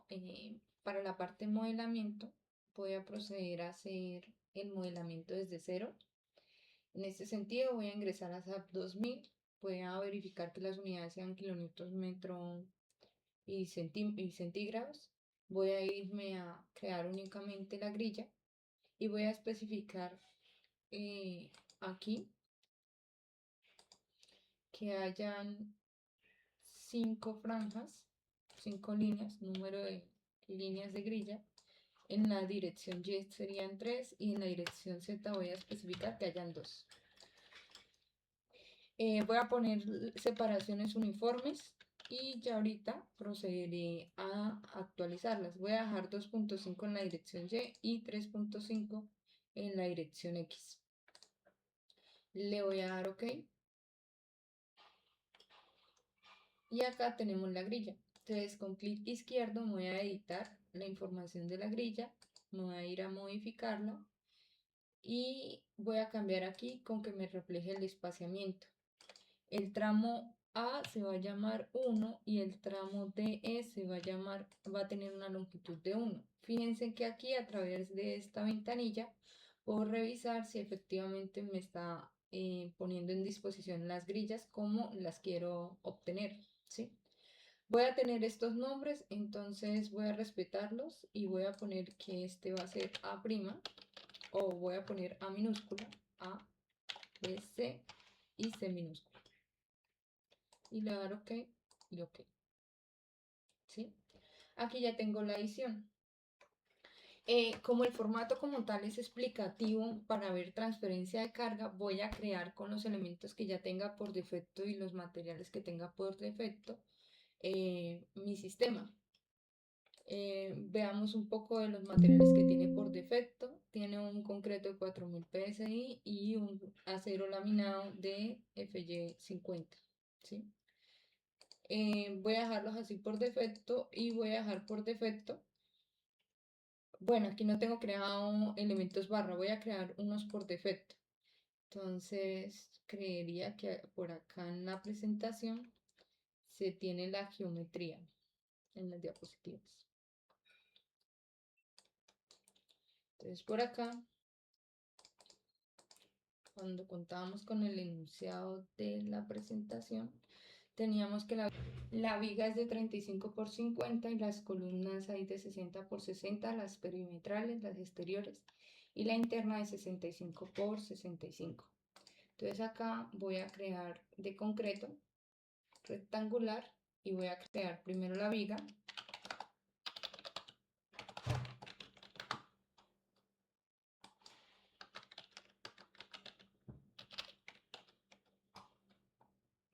para la parte de modelamiento, voy a proceder a hacer el modelamiento desde cero. En este sentido voy a ingresar a SAP 2000, voy a verificar que las unidades sean kilonewton metro y centígrados. Voy a irme a crear únicamente la grilla y voy a especificar aquí que hayan 5 franjas, 5 líneas, número de líneas de grilla. En la dirección Y serían 3 y en la dirección Z voy a especificar que hayan 2. Voy a poner separaciones uniformes y ya ahorita procederé a actualizarlas. Voy a dejar 2,5 en la dirección Y 3,5 en la dirección X. Le voy a dar OK. Y acá tenemos la grilla. Entonces con clic izquierdo me voy a editar la información de la grilla. Me voy a ir a modificarla. Y voy a cambiar aquí con que me refleje el espaciamiento. El tramo A se va a llamar 1 y el tramo DE va a tener una longitud de 1. Fíjense que aquí a través de esta ventanilla puedo revisar si efectivamente me está poniendo en disposición las grillas como las quiero obtener, ¿sí? Voy a tener estos nombres, entonces voy a respetarlos y voy a poner que este va a ser A', o voy a poner A minúscula, A, B, C y C minúscula. Y le voy a dar OK y OK. ¿Sí? Aquí ya tengo la edición. Como el formato como tal es explicativo para ver transferencia de carga, voy a crear con los elementos que ya tenga por defecto y los materiales que tenga por defecto mi sistema. Veamos un poco de los materiales que tiene por defecto. Tiene un concreto de 4000 PSI y un acero laminado de FY50, ¿sí? Voy a dejarlos así por defecto y voy a dejar por defecto. Bueno, aquí no tengo creado elementos barra, voy a crear unos por defecto. Entonces, creería que por acá en la presentación se tiene la geometría en las diapositivas. Entonces, por acá, cuando contábamos con el enunciado de la presentación, teníamos que la viga es de 35 por 50 y las columnas hay de 60 por 60, las perimetrales, las exteriores, y la interna de 65 por 65. Entonces acá voy a crear de concreto rectangular y voy a crear primero la viga.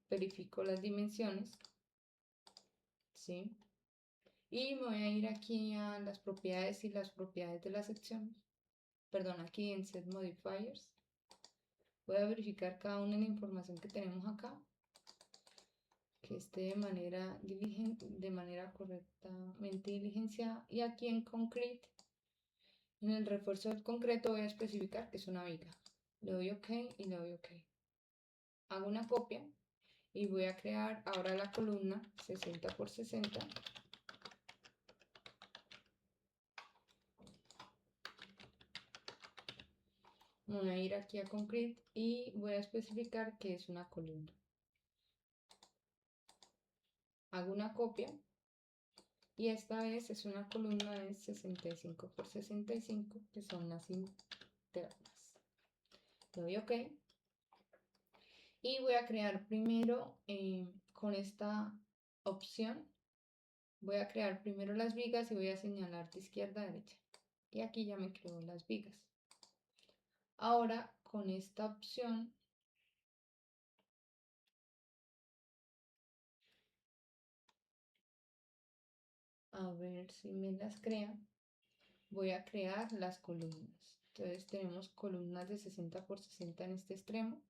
Verifico las dimensiones, ¿sí? Y me voy a ir aquí a las propiedades y las propiedades de la sección. Perdón, aquí en Set Modifiers. Voy a verificar cada una de la información que tenemos acá, que esté de manera correctamente diligenciada. Y aquí en Concrete, en el refuerzo del concreto, voy a especificar que es una viga. Le doy OK y le doy OK. Hago una copia y voy a crear ahora la columna 60 por 60. Voy a ir aquí a Concrete y voy a especificar que es una columna. Hago una copia y esta vez es una columna de 65 por 65, que son las internas. Le doy OK y voy a crear primero con esta opción. Voy a crear primero las vigas y voy a señalar de izquierda a derecha. Y aquí ya me creo las vigas. Ahora con esta opción a ver si me las crea. Voy a crear las columnas. Entonces tenemos columnas de 60 por 60 en este extremo.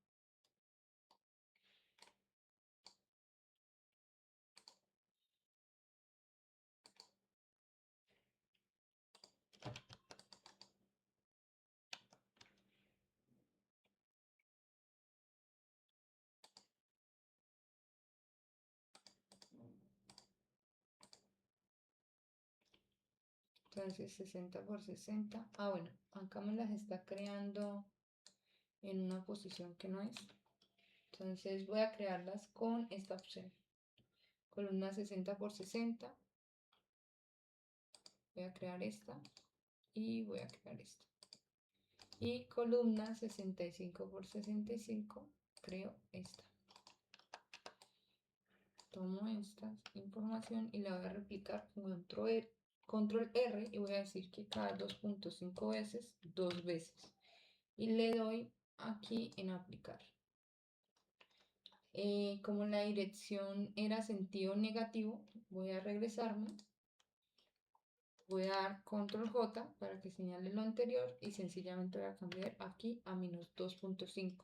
Entonces 60 por 60. Ah, bueno, acá me las está creando en una posición que no es. Entonces voy a crearlas con esta opción. Columna 60 por 60. Voy a crear esta y voy a crear esta. Y columna 65 por 65, creo esta. Tomo esta información y la voy a replicar con control R y voy a decir que cada 2.5 veces, 2 veces. Y le doy aquí en aplicar. Como la dirección era sentido negativo, voy a regresarme. Voy a dar control J para que señale lo anterior y sencillamente voy a cambiar aquí a menos 2.5.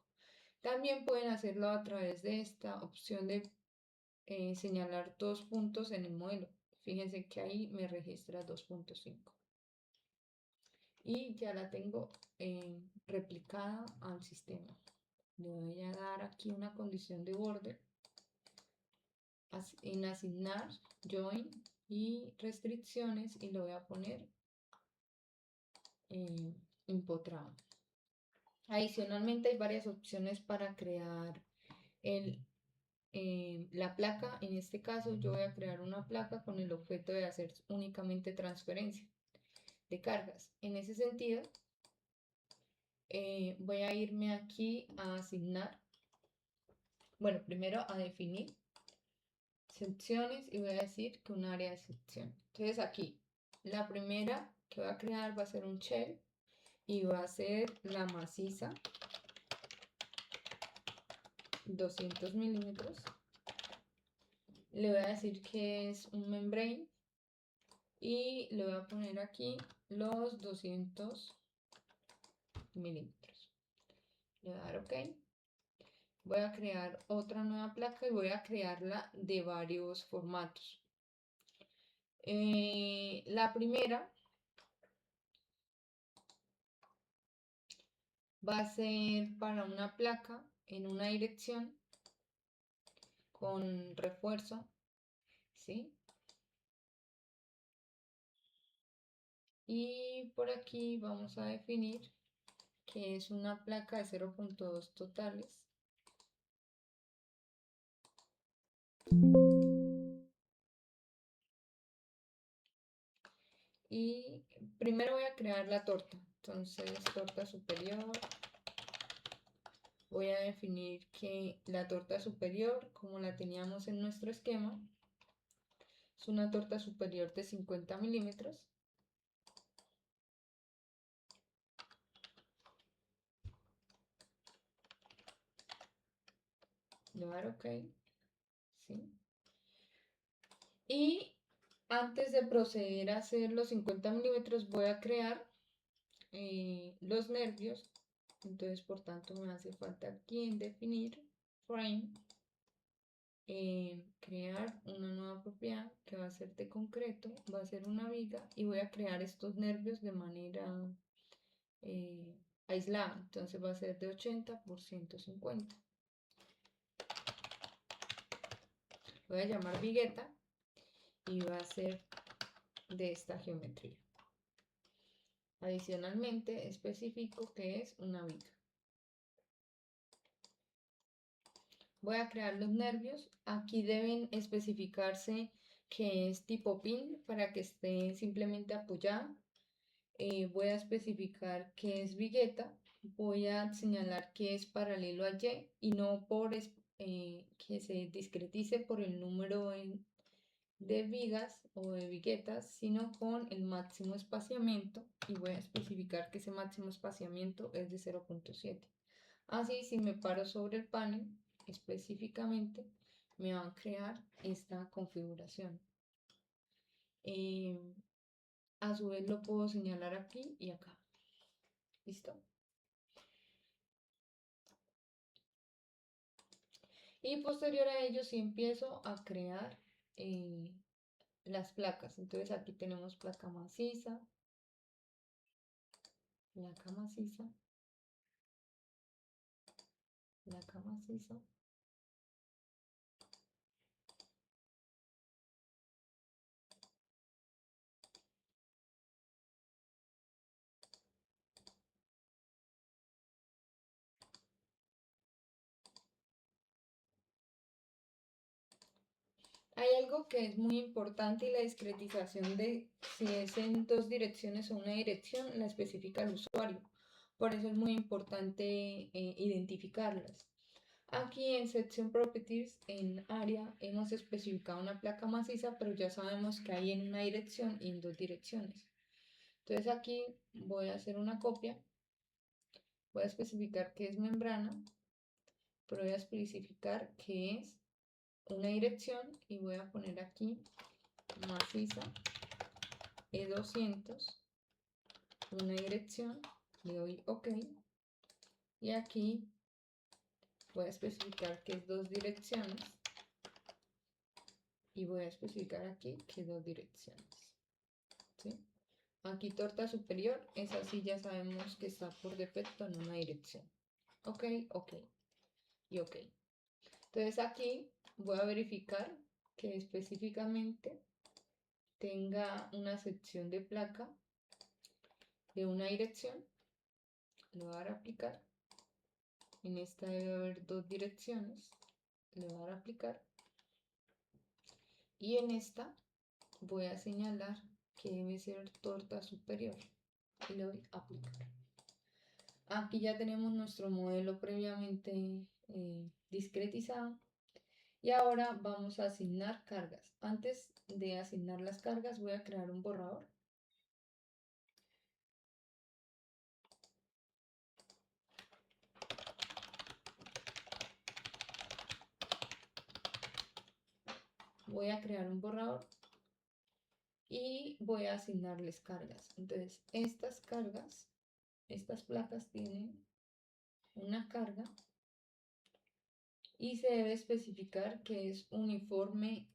También pueden hacerlo a través de esta opción de señalar 2 puntos en el modelo. Fíjense que ahí me registra 2.5. Y ya la tengo replicada al sistema. Le voy a dar aquí una condición de border en asignar, join y restricciones y lo voy a poner empotrado. Adicionalmente hay varias opciones para crear la placa. En este caso yo voy a crear una placa con el objeto de hacer únicamente transferencia de cargas. En ese sentido voy a irme aquí a asignar, bueno, primero a definir secciones y voy a decir que un área de sección. Entonces aquí la primera que voy a crear va a ser un shell y va a ser la maciza 200 milímetros. Le voy a decir que es un membrane y le voy a poner aquí los 200 milímetros. Le voy a dar OK. Voy a crear otra nueva placa y voy a crearla de varios formatos. La primera va a ser para una placa en una dirección con refuerzo, ¿sí? Y por aquí vamos a definir que es una placa de 0.2 totales. Y primero voy a crear la torta. Entonces, torta superior. Voy a definir que la torta superior, como la teníamos en nuestro esquema, es una torta superior de 50 milímetros. Le voy a dar OK. ¿Sí? Y antes de proceder a hacer los 50 milímetros, voy a crear los nervios. Entonces, por tanto, me hace falta aquí en definir frame, crear una nueva propiedad que va a ser de concreto, va a ser una viga y voy a crear estos nervios de manera aislada. Entonces va a ser de 80 por 150. Voy a llamar vigueta y va a ser de esta geometría. Adicionalmente, especifico que es una viga. Voy a crear los nervios. Aquí deben especificarse que es tipo pin para que esté simplemente apoyada. Voy a especificar que es vigueta. Voy a señalar que es paralelo a Y y no por que se discretice por el número de vigas o de viguetas, sino con el máximo espaciamiento, y voy a especificar que ese máximo espaciamiento es de 0.7. Así, si me paro sobre el panel, específicamente me va a crear esta configuración. A su vez lo puedo señalar aquí y acá. ¿Listo? Y posterior a ello, si empiezo a crear las placas. Entonces aquí tenemos placa maciza, placa maciza, placa maciza. Hay algo que es muy importante, y la discretización de si es en dos direcciones o una dirección la especifica el usuario. Por eso es muy importante identificarlas. Aquí en Section Properties, en área, hemos especificado una placa maciza, pero ya sabemos que hay en una dirección y en dos direcciones. Entonces aquí voy a hacer una copia, voy a especificar que es membrana, pero voy a especificar que es una dirección y voy a poner aquí maciza E200, una dirección, le doy OK, y aquí voy a especificar que es dos direcciones y voy a especificar aquí que es dos direcciones, ¿sí? Aquí torta superior, esa sí ya sabemos que está por defecto en una dirección. OK, OK y OK. Entonces aquí voy a verificar que específicamente tenga una sección de placa de una dirección. Le voy a dar a aplicar. En esta debe haber dos direcciones. Le voy a dar a aplicar. Y en esta voy a señalar que debe ser torta superior. Y le doy a aplicar. Aquí ya tenemos nuestro modelo previamente discretizado. Y ahora vamos a asignar cargas. Antes de asignar las cargas voy a crear un borrador. Voy a crear un borrador y voy a asignarles cargas. Entonces, estas cargas, estas placas tienen una carga y se debe especificar que es uniforme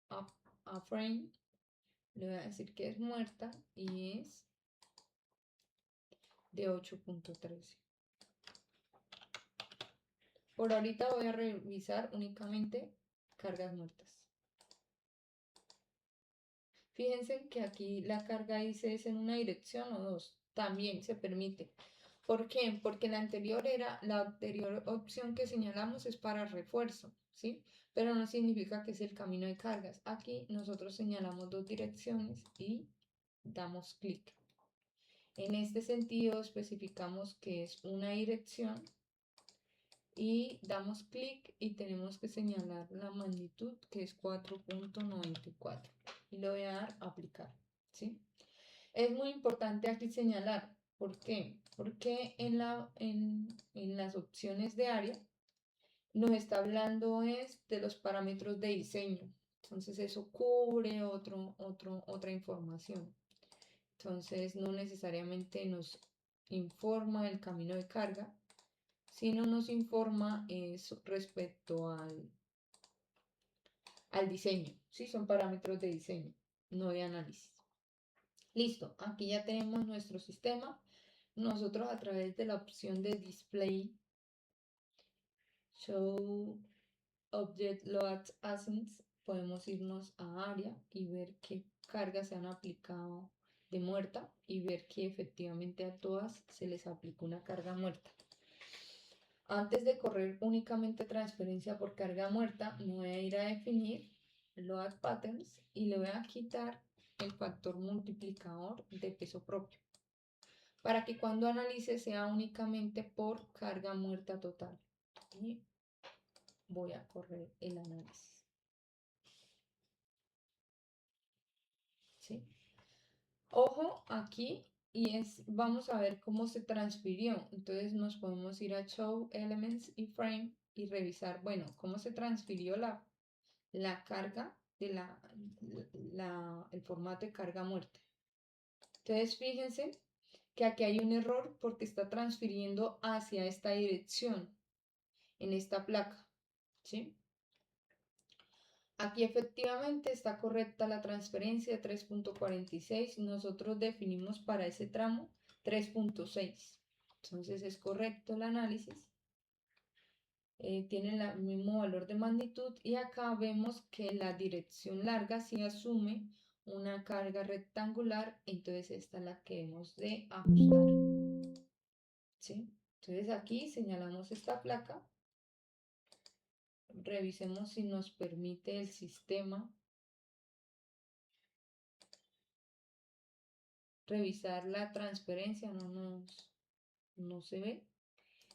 a frame. Le voy a decir que es muerta y es de 8.13. Por ahorita voy a revisar únicamente cargas muertas. Fíjense que aquí la carga dice es en una dirección o dos. También se permite. ¿Por qué? Porque la anterior opción que señalamos es para refuerzo, ¿sí? Pero no significa que es el camino de cargas. Aquí nosotros señalamos dos direcciones y damos clic. En este sentido especificamos que es una dirección y damos clic y tenemos que señalar la magnitud, que es 4.94, y le voy a dar a aplicar, ¿sí? Es muy importante aquí señalar, ¿por qué? Porque en las opciones de área nos está hablando es de los parámetros de diseño, entonces eso cubre otra información. Entonces no necesariamente nos informa el camino de carga, sino nos informa respecto al diseño. Sí, son parámetros de diseño, no de análisis. Listo, aquí ya tenemos nuestro sistema. Nosotros a través de la opción de Display, Show Object Load Assigns, podemos irnos a área y ver qué cargas se han aplicado de muerta y ver que efectivamente a todas se les aplicó una carga muerta. Antes de correr únicamente transferencia por carga muerta, me voy a ir a definir load patterns y le voy a quitar el factor multiplicador de peso propio para que cuando analice sea únicamente por carga muerta total. Y voy a correr el análisis. ¿Sí? Ojo aquí vamos a ver cómo se transfirió. Entonces nos podemos ir a Show Elements y Frame y revisar, bueno, cómo se transfirió la carga de el formato de carga muerta. Entonces fíjense que aquí hay un error porque está transfiriendo hacia esta dirección en esta placa, ¿sí? Aquí efectivamente está correcta la transferencia de 3.46. Nosotros definimos para ese tramo 3.6. Entonces es correcto el análisis. Tiene el mismo valor de magnitud y acá vemos que la dirección larga sí asume una carga rectangular. Entonces esta es la que hemos de ajustar. ¿Sí? Entonces aquí señalamos esta placa. Revisemos si nos permite el sistema revisar la transferencia, no se ve.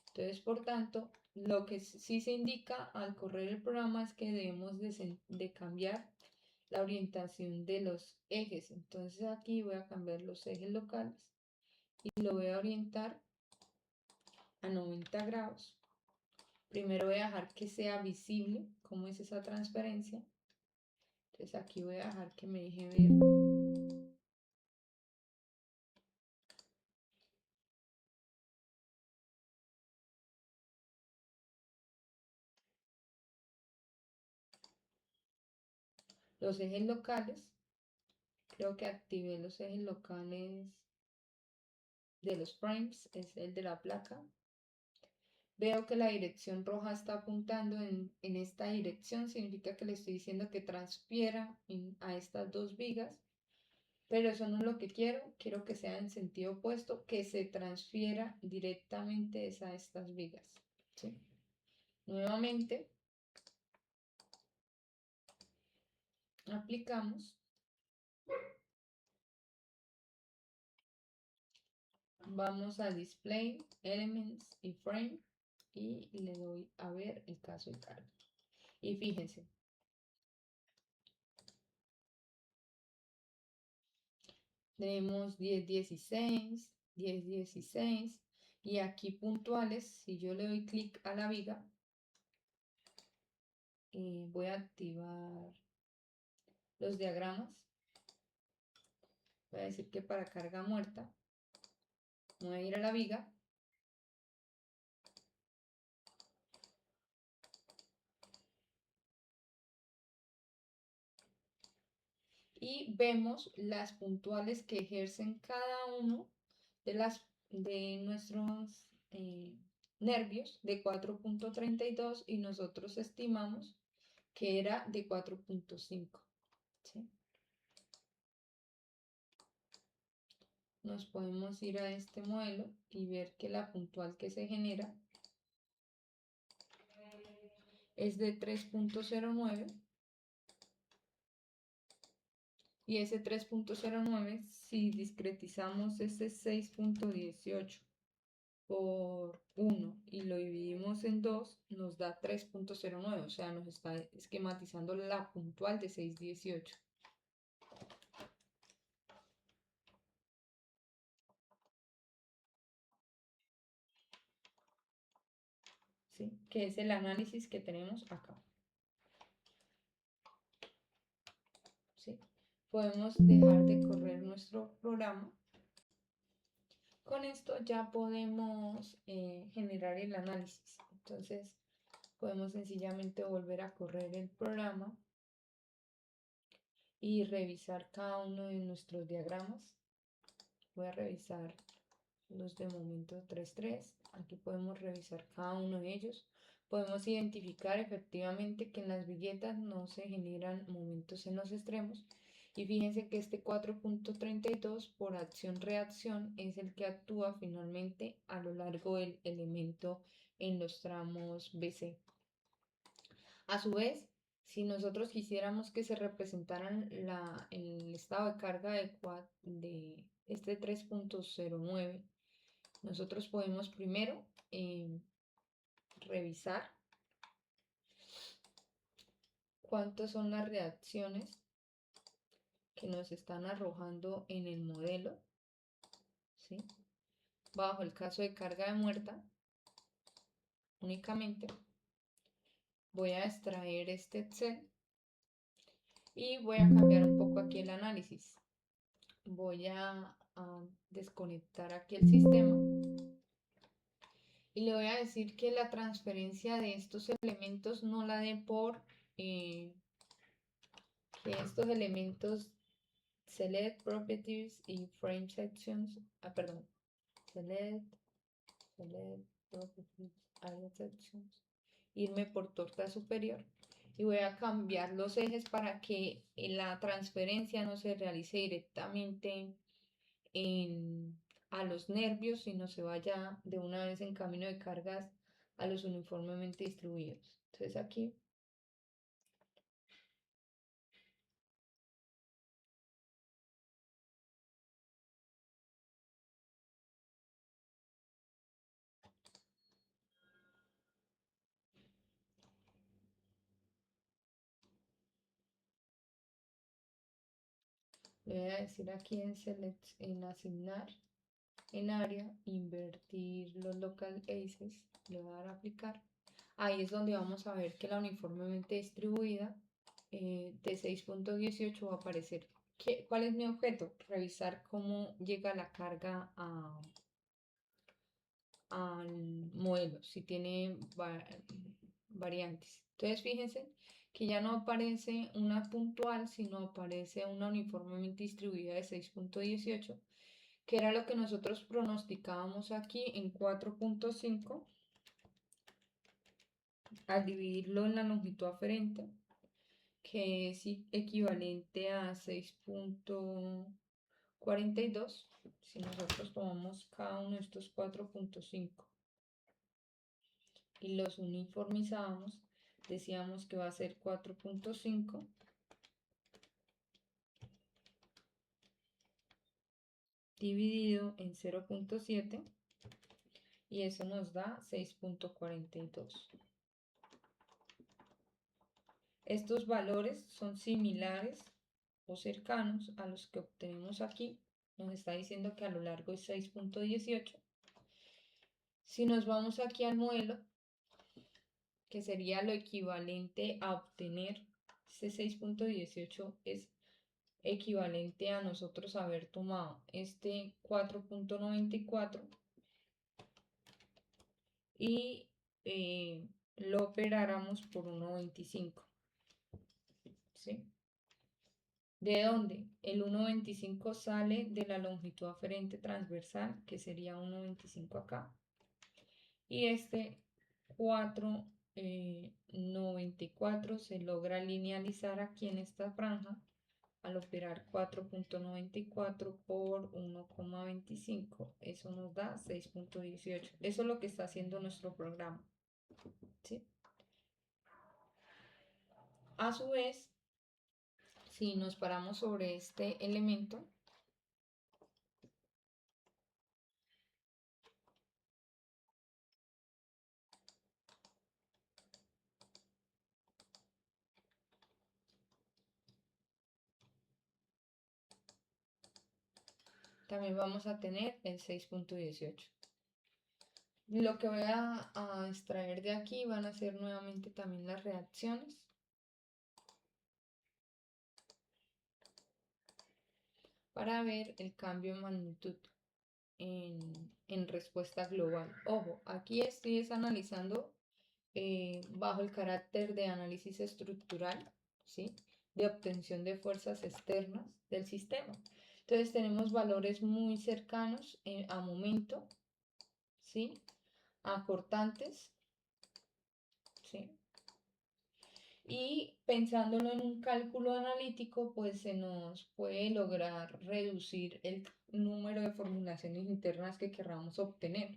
Entonces, por tanto, lo que sí se indica al correr el programa es que debemos de cambiar la orientación de los ejes. Entonces aquí voy a cambiar los ejes locales y lo voy a orientar a 90 grados. Primero voy a dejar que sea visible cómo es esa transferencia. Entonces aquí voy a dejar que me deje ver los ejes locales. Creo que activé los ejes locales de los frames, es el de la placa. Veo que la dirección roja está apuntando en esta dirección, significa que le estoy diciendo que transfiera a estas dos vigas, pero eso no es lo que quiero que sea en sentido opuesto, que se transfiera directamente a estas vigas. ¿Sí? Nuevamente, aplicamos, vamos a Display, Elements y Frame y le doy a ver el caso de carga. Y fíjense, tenemos 10, 16, 10, 16 y aquí puntuales, si yo le doy clic a la viga, voy a activar los diagramas. Voy a decir que para carga muerta, voy a ir a la viga y vemos las puntuales que ejercen cada uno de nuestros nervios de 4.32 y nosotros estimamos que era de 4.5. ¿Sí? Nos podemos ir a este modelo y ver que la puntual que se genera es de 3.09 y ese 3.09 si discretizamos este 6.18 por 1 y lo dividimos en 2 nos da 3.09, o sea nos está esquematizando la puntual de 6.18. ¿Sí? Que es el análisis que tenemos acá. ¿Sí? Podemos dejar de correr nuestro programa. Con esto ya podemos generar el análisis. Entonces podemos sencillamente volver a correr el programa y revisar cada uno de nuestros diagramas. Voy a revisar los de momento 3.3. Aquí podemos revisar cada uno de ellos. Podemos identificar efectivamente que en las viguetas no se generan momentos en los extremos Y fíjense que este 4.32 por acción-reacción es el que actúa finalmente a lo largo del elemento en los tramos BC. A su vez, si nosotros quisiéramos que se representaran el estado de carga de este 3.09, nosotros podemos primero revisar cuántas son las reacciones que nos están arrojando en el modelo, ¿sí? Bajo el caso de carga de muerta, únicamente voy a extraer este Excel y voy a cambiar un poco aquí el análisis. Voy a desconectar aquí el sistema y le voy a decir que la transferencia de estos elementos no la dé por que estos elementos select properties y frame sections, perdón, select properties, area sections, irme por torta superior y voy a cambiar los ejes para que la transferencia no se realice directamente a los nervios, sino se vaya de una vez en camino de cargas a los uniformemente distribuidos. Entonces aquí le voy a decir aquí en asignar en área, invertir los local aces, le voy a dar a aplicar. Ahí es donde vamos a ver que la uniformemente distribuida de 6.18 va a aparecer. ¿Cuál es mi objeto? Revisar cómo llega la carga al modelo, si tiene variantes. Entonces fíjense que ya no aparece una puntual, sino aparece una uniformemente distribuida de 6.18, que era lo que nosotros pronosticábamos aquí en 4.5 al dividirlo en la longitud aferente, que es equivalente a 6.42. Si nosotros tomamos cada uno de estos 4.5 y los uniformizamos, decíamos que va a ser 4.5 dividido en 0.7 y eso nos da 6.42. Estos valores son similares o cercanos a los que obtenemos aquí. Nos está diciendo que a lo largo es 6.18. Si nos vamos aquí al modelo, que sería lo equivalente a obtener este 6.18, es equivalente a nosotros haber tomado este 4.94 y lo operáramos por 1.25, ¿sí? ¿De dónde? El 1.25 sale de la longitud aferente transversal, que sería 1.25 acá. Y este 4.94 se logra linealizar aquí en esta franja al operar 4.94 por 1.25. Eso nos da 6.18. Eso es lo que está haciendo nuestro programa, ¿sí? A su vez, si nos paramos sobre este elemento, también vamos a tener el 6.18. Lo que voy a extraer de aquí van a ser nuevamente también las reacciones. Para ver el cambio de magnitud en respuesta global. Ojo, aquí estoy analizando bajo el carácter de análisis estructural, ¿sí? De obtención de fuerzas externas del sistema. Entonces tenemos valores muy cercanos a momento, ¿sí? A cortantes, ¿sí? Y pensándolo en un cálculo analítico, pues se nos puede lograr reducir el número de formulaciones internas que querramos obtener.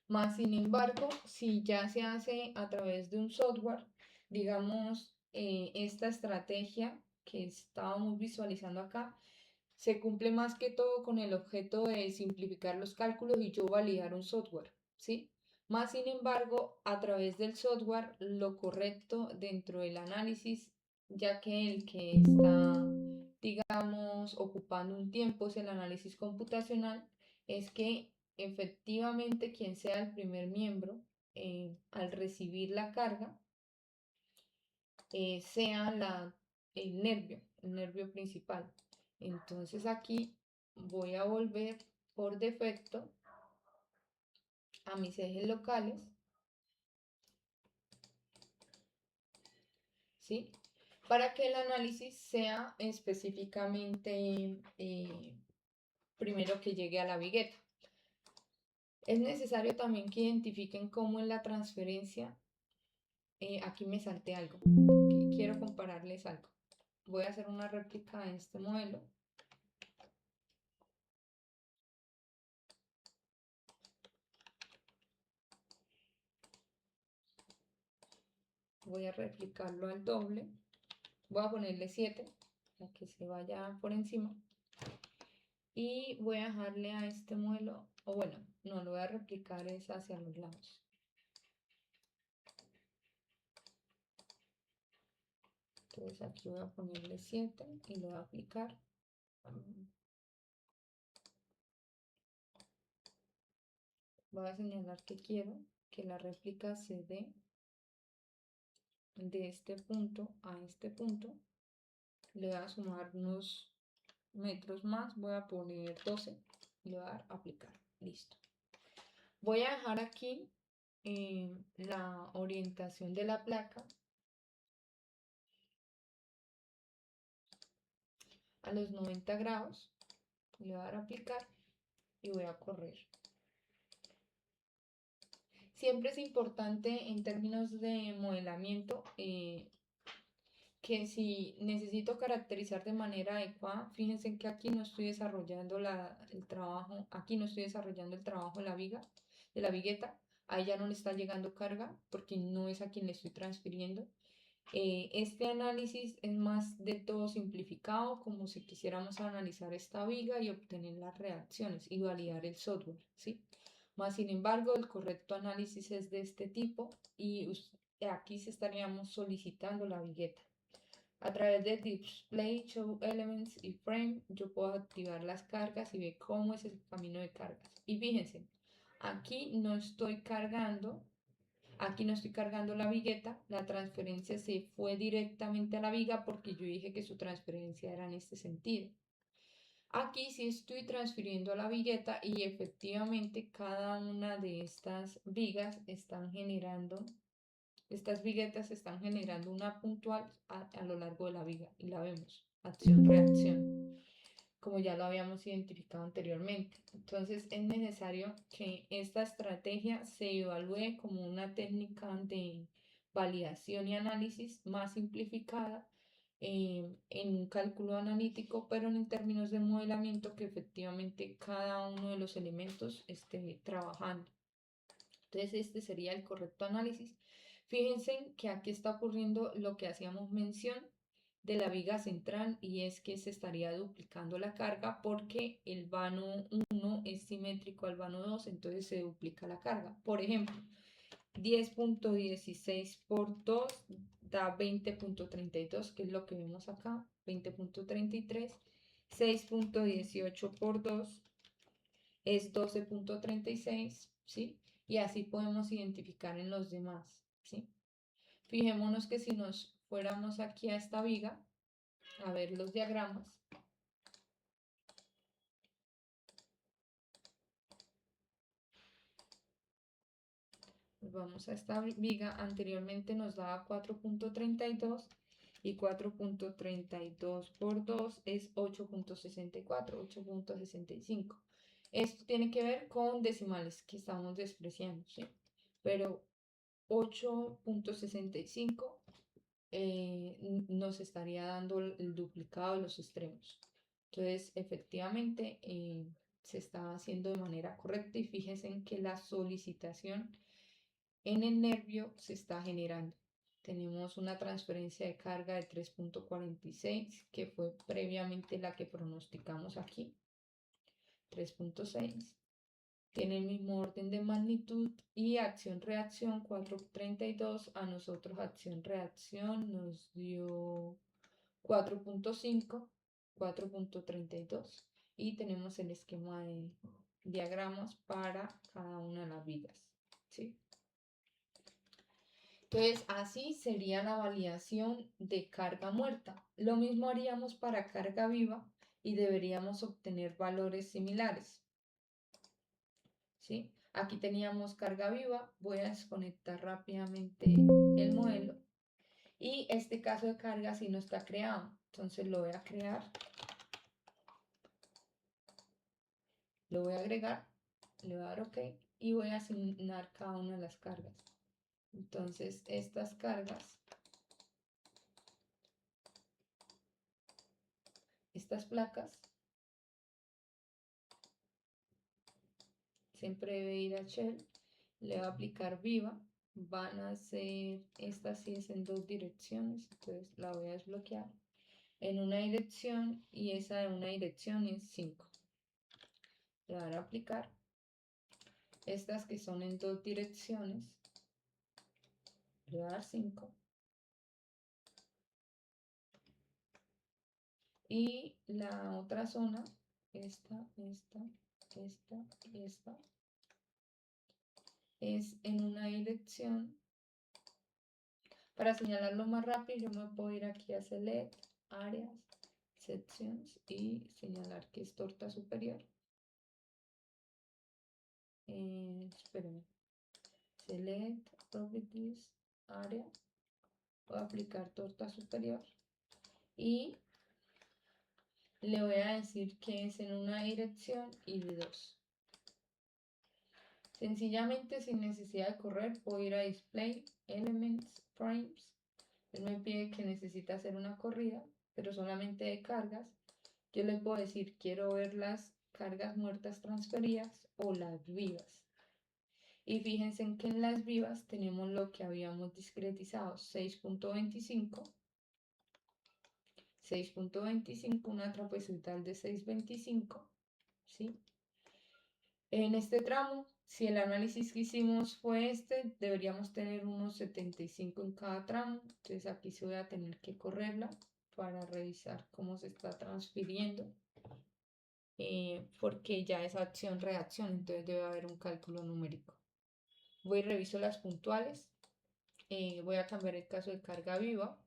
Más sin embargo, si ya se hace a través de un software, digamos, esta estrategia que estábamos visualizando acá, se cumple más que todo con el objeto de simplificar los cálculos y yo validar un software, ¿sí? Más sin embargo, a través del software, lo correcto dentro del análisis, ya que el que está, digamos, ocupando un tiempo es el análisis computacional, es que efectivamente quien sea el primer miembro, al recibir la carga, sea el nervio principal. Entonces aquí voy a volver por defecto a mis ejes locales, ¿sí? Para que el análisis sea específicamente primero que llegue a la vigueta. Es necesario también que identifiquen cómo en la transferencia, aquí me salté algo, quiero compararles algo. Voy a hacer una réplica de este modelo. Voy a replicarlo al doble. Voy a ponerle 7 para que se vaya por encima. Y voy a dejarle a este modelo, o bueno, no lo voy a replicar es hacia los lados. Entonces aquí voy a ponerle 7 y lo voy a aplicar. Voy a señalar que quiero que la réplica se dé de este punto a este punto. Le voy a sumar unos metros más, voy a poner 12 y le voy a dar a aplicar. Listo. Voy a dejar aquí la orientación de la placa a los 90 grados. Le voy a dar a aplicar y voy a correr. Siempre es importante en términos de modelamiento que si necesito caracterizar de manera adecuada, fíjense que aquí no estoy desarrollando el trabajo, aquí no estoy desarrollando el trabajo de la viga, de la vigueta, ahí ya no le está llegando carga porque no es a quien le estoy transfiriendo. Este análisis es más de todo simplificado, como si quisiéramos analizar esta viga y obtener las reacciones y validar el software, ¿sí? Más sin embargo, el correcto análisis es de este tipo y aquí se estaríamos solicitando la vigueta. A través de Display, Show Elements y Frame, yo puedo activar las cargas y ver cómo es el camino de cargas. Y fíjense, aquí no estoy cargando, aquí no estoy cargando la vigueta, la transferencia se fue directamente a la viga porque yo dije que su transferencia era en este sentido. Aquí sí estoy transfiriendo a la vigueta y efectivamente cada una de estas vigas están generando, estas viguetas están generando una puntual a lo largo de la viga y la vemos, acción-reacción, como ya lo habíamos identificado anteriormente. Entonces es necesario que esta estrategia se evalúe como una técnica de validación y análisis más simplificada en un cálculo analítico, pero en términos de modelamiento que efectivamente cada uno de los elementos esté trabajando. Entonces este sería el correcto análisis. Fíjense que aquí está ocurriendo lo que hacíamos mención de la viga central y es que se estaría duplicando la carga porque el vano 1 es simétrico al vano 2, entonces se duplica la carga. Por ejemplo, 10.16 por 2 da 20.32, que es lo que vemos acá, 20.33. 6.18 por 2 es 12.36, ¿sí? Y así podemos identificar en los demás, ¿sí? Fijémonos que si nos fuéramos aquí a esta viga, a ver los diagramas, vamos a esta viga, anteriormente nos daba 4.32 y 4.32 por 2 es 8.64, 8.65. Esto tiene que ver con decimales que estamos despreciando, ¿sí? Pero 8.65 nos estaría dando el duplicado de los extremos. Entonces, efectivamente, se está haciendo de manera correcta y fíjense en que la solicitación en el nervio se está generando. Tenemos una transferencia de carga de 3.46, que fue previamente la que pronosticamos aquí, 3.6. Tiene el mismo orden de magnitud y acción-reacción 4.32. A nosotros acción-reacción nos dio 4.5, 4.32. Y tenemos el esquema de diagramas para cada una de las vigas, ¿sí? Entonces, así sería la validación de carga muerta. Lo mismo haríamos para carga viva y deberíamos obtener valores similares, ¿sí? Aquí teníamos carga viva. Voy a desconectar rápidamente el modelo. Y este caso de carga sí no está creado. Entonces lo voy a crear. Lo voy a agregar. Le voy a dar OK. Y voy a asignar cada una de las cargas. Entonces estas cargas, estas placas, siempre debe ir a Shell. Le va a aplicar viva. Van a ser, esta sí es en dos direcciones. Entonces la voy a desbloquear en una dirección y esa de una dirección es 5. Le van a aplicar estas que son en dos direcciones. Le voy a dar 5. Y la otra zona, esta, es en una dirección. Para señalarlo más rápido, yo me puedo ir aquí a Select, Áreas, Sections y señalar que es torta superior. Espérenme. Select, Properties, Área. Voy a aplicar torta superior. Y le voy a decir que es en una dirección y de 2. Sencillamente, sin necesidad de correr, puedo ir a Display, Elements, Frames. Él me pide que necesita hacer una corrida, pero solamente de cargas. Yo le puedo decir, quiero ver las cargas muertas transferidas o las vivas. Y fíjense en que en las vivas tenemos lo que habíamos discretizado, 6.25. 6.25, una trapezoidal de 6.25, ¿sí? En este tramo, si el análisis que hicimos fue este, deberíamos tener unos 75 en cada tramo. Entonces aquí se voy a tener que correrla para revisar cómo se está transfiriendo. Porque ya es acción-reacción, entonces debe haber un cálculo numérico. Voy y reviso las puntuales. Voy a cambiar el caso de carga viva.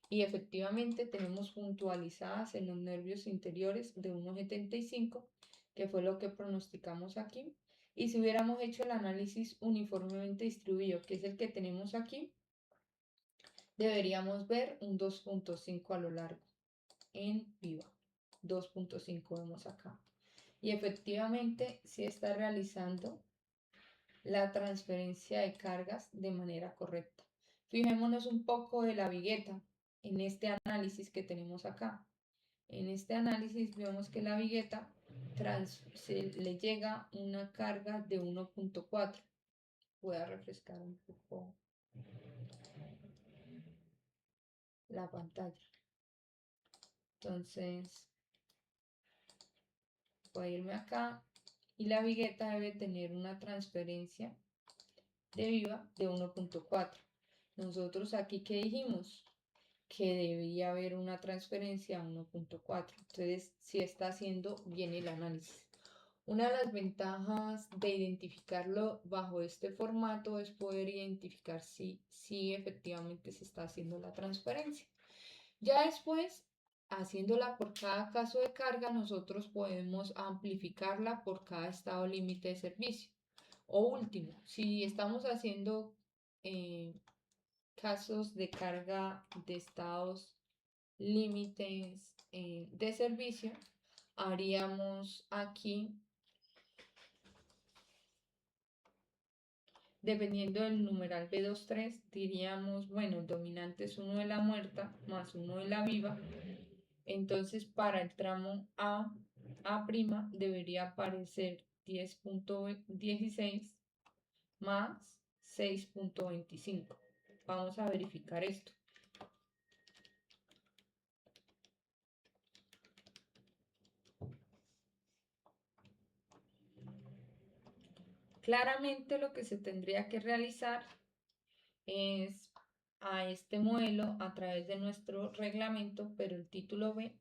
Y efectivamente tenemos puntualizadas en los nervios interiores de 1.75, que fue lo que pronosticamos aquí. Y si hubiéramos hecho el análisis uniformemente distribuido, que es el que tenemos aquí, deberíamos ver un 2.5 a lo largo en viva. 2.5 vemos acá. Y efectivamente sí está realizando la transferencia de cargas de manera correcta. Fijémonos un poco de la vigueta en este análisis que tenemos acá. En este análisis vemos que la vigueta se le llega una carga de 1.4. Voy a refrescar un poco la pantalla. Entonces, voy a irme acá y la vigueta debe tener una transferencia de viva de 1.4. Nosotros aquí, ¿qué dijimos? Que debía haber una transferencia a 1.4. Entonces, si está haciendo bien el análisis. Una de las ventajas de identificarlo bajo este formato es poder identificar si efectivamente se está haciendo la transferencia. Ya después, haciéndola por cada caso de carga, nosotros podemos amplificarla por cada estado límite de servicio. O último, si estamos haciendo casos de carga de estados límites de servicio, haríamos aquí Dependiendo del numeral B23, diríamos, bueno, el dominante es 1 de la muerta más 1 de la viva. Entonces, para el tramo A' debería aparecer 10.16 más 6.25. Vamos a verificar esto. Claramente lo que se tendría que realizar es a este modelo a través de nuestro reglamento, pero el título B,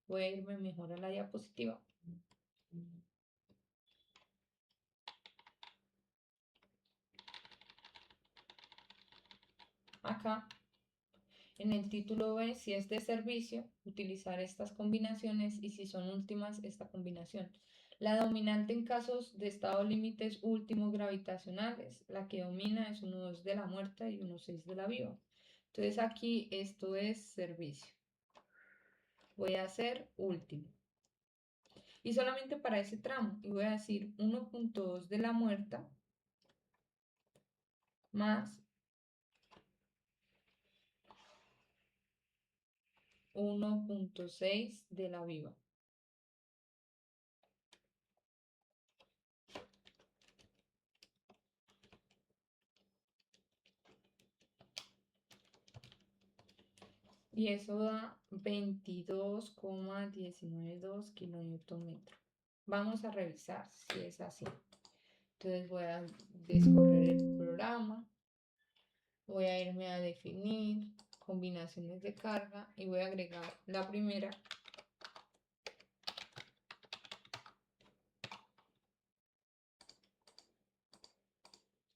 voy a irme mejor a la diapositiva. Acá en el título B, si es de servicio, utilizar estas combinaciones y si son últimas, esta combinación. La dominante en casos de estado límites últimos gravitacionales, la que domina es 1,2 de la muerta y 1,6 de la viva. Entonces aquí esto es servicio. Voy a hacer último. Y solamente para ese tramo. Y voy a decir 1.2 de la muerta más 1.6 de la viva. Y eso da 22,192 kN. Vamos a revisar si es así. Entonces voy a descorrer el programa. Voy a irme a definir combinaciones de carga y voy a agregar la primera.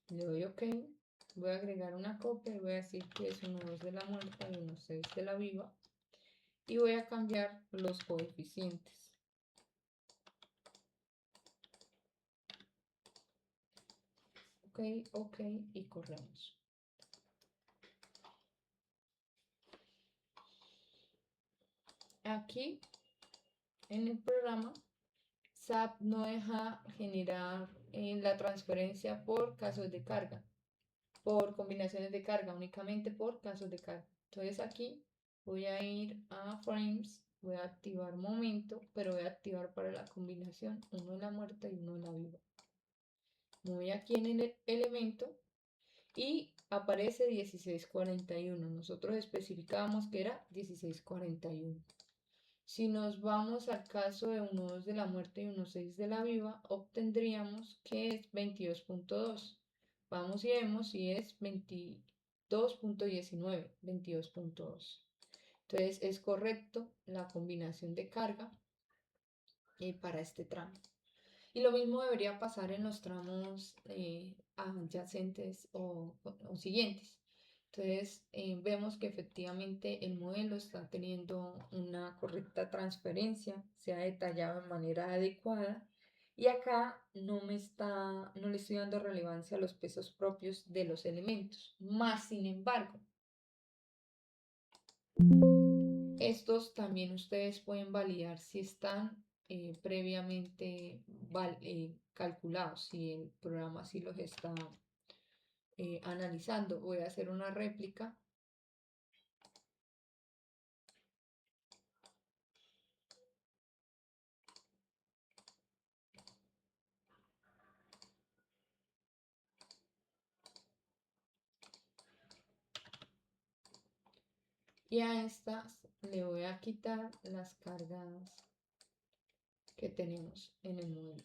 Le doy OK. Voy a agregar una copia y voy a decir que es 1,2 de la muerta y 1,6 de la viva. Y voy a cambiar los coeficientes. OK, OK y corremos. Aquí en el programa SAP no deja generar la transferencia por casos de carga, por combinaciones de carga, únicamente por casos de carga. Entonces aquí voy a ir a frames, voy a activar momento, pero voy a activar para la combinación 1 de la muerta y 1 de la viva. Me voy aquí en el elemento y aparece 1641. Nosotros especificábamos que era 1641. Si nos vamos al caso de 1,2 de la muerte y 1,6 de la viva, obtendríamos que es 22.2. Vamos y vemos si es 22.19, 22.2. Entonces es correcto la combinación de carga para este tramo. Y lo mismo debería pasar en los tramos adyacentes o siguientes. Entonces vemos que efectivamente el modelo está teniendo una correcta transferencia, se ha detallado de manera adecuada y acá no le estoy dando relevancia a los pesos propios de los elementos. Más sin embargo, estos también ustedes pueden validar si están previamente calculados, si el programa sí los está analizando. Voy a hacer una réplica. Y a estas le voy a quitar las cargas que tenemos en el modelo.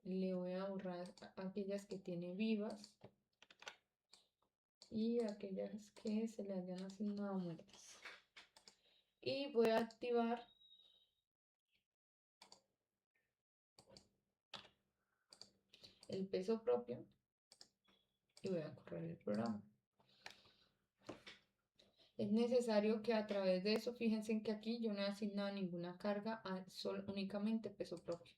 Le voy a borrar aquellas que tiene vivas y aquellas que se le hayan asignado muertas. Y voy a activar el peso propio y voy a correr el programa. Es necesario que a través de eso, fíjense en que aquí yo no he asignado ninguna carga, únicamente peso propio.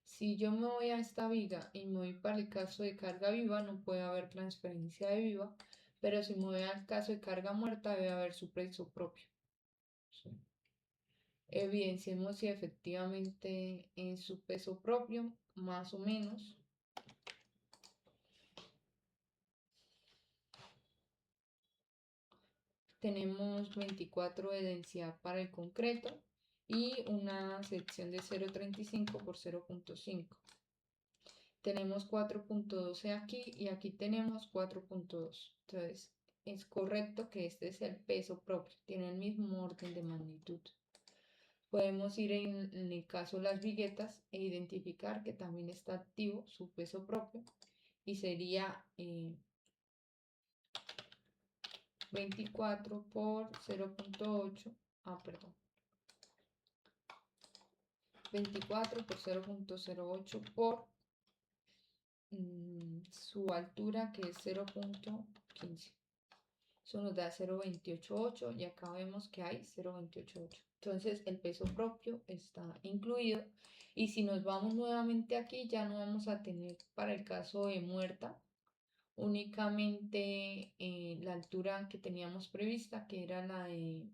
Si yo me voy a esta viga y me voy para el caso de carga viva, no puede haber transferencia de viva, pero si me voy al caso de carga muerta, debe haber su peso propio. ¿Sí? Evidenciemos si efectivamente es su peso propio, más o menos. Tenemos 24 de densidad para el concreto y una sección de 0,35 por 0,5. Tenemos 4,12 aquí y aquí tenemos 4,2. Entonces, es correcto que este es el peso propio, tiene el mismo orden de magnitud. Podemos ir en el caso de las viguetas e identificar que también está activo su peso propio y sería 24 por 0,8, perdón, 24 por 0,08 por su altura, que es 0,15. Eso nos da 0,288 y acá vemos que hay 0,288. Entonces el peso propio está incluido. Y si nos vamos nuevamente aquí, ya no vamos a tener para el caso de muerta únicamente la altura que teníamos prevista, que era la de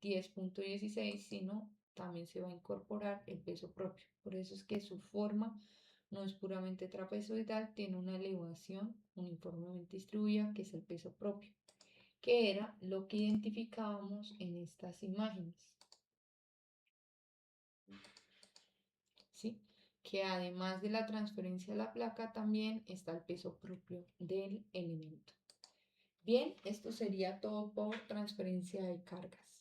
10,16, sino también se va a incorporar el peso propio. Por eso es que su forma no es puramente trapezoidal, tiene una elevación uniformemente distribuida, que es el peso propio, que era lo que identificábamos en estas imágenes, ¿sí? Que además de la transferencia de la placa, también está el peso propio del elemento. Bien, esto sería todo por transferencia de cargas.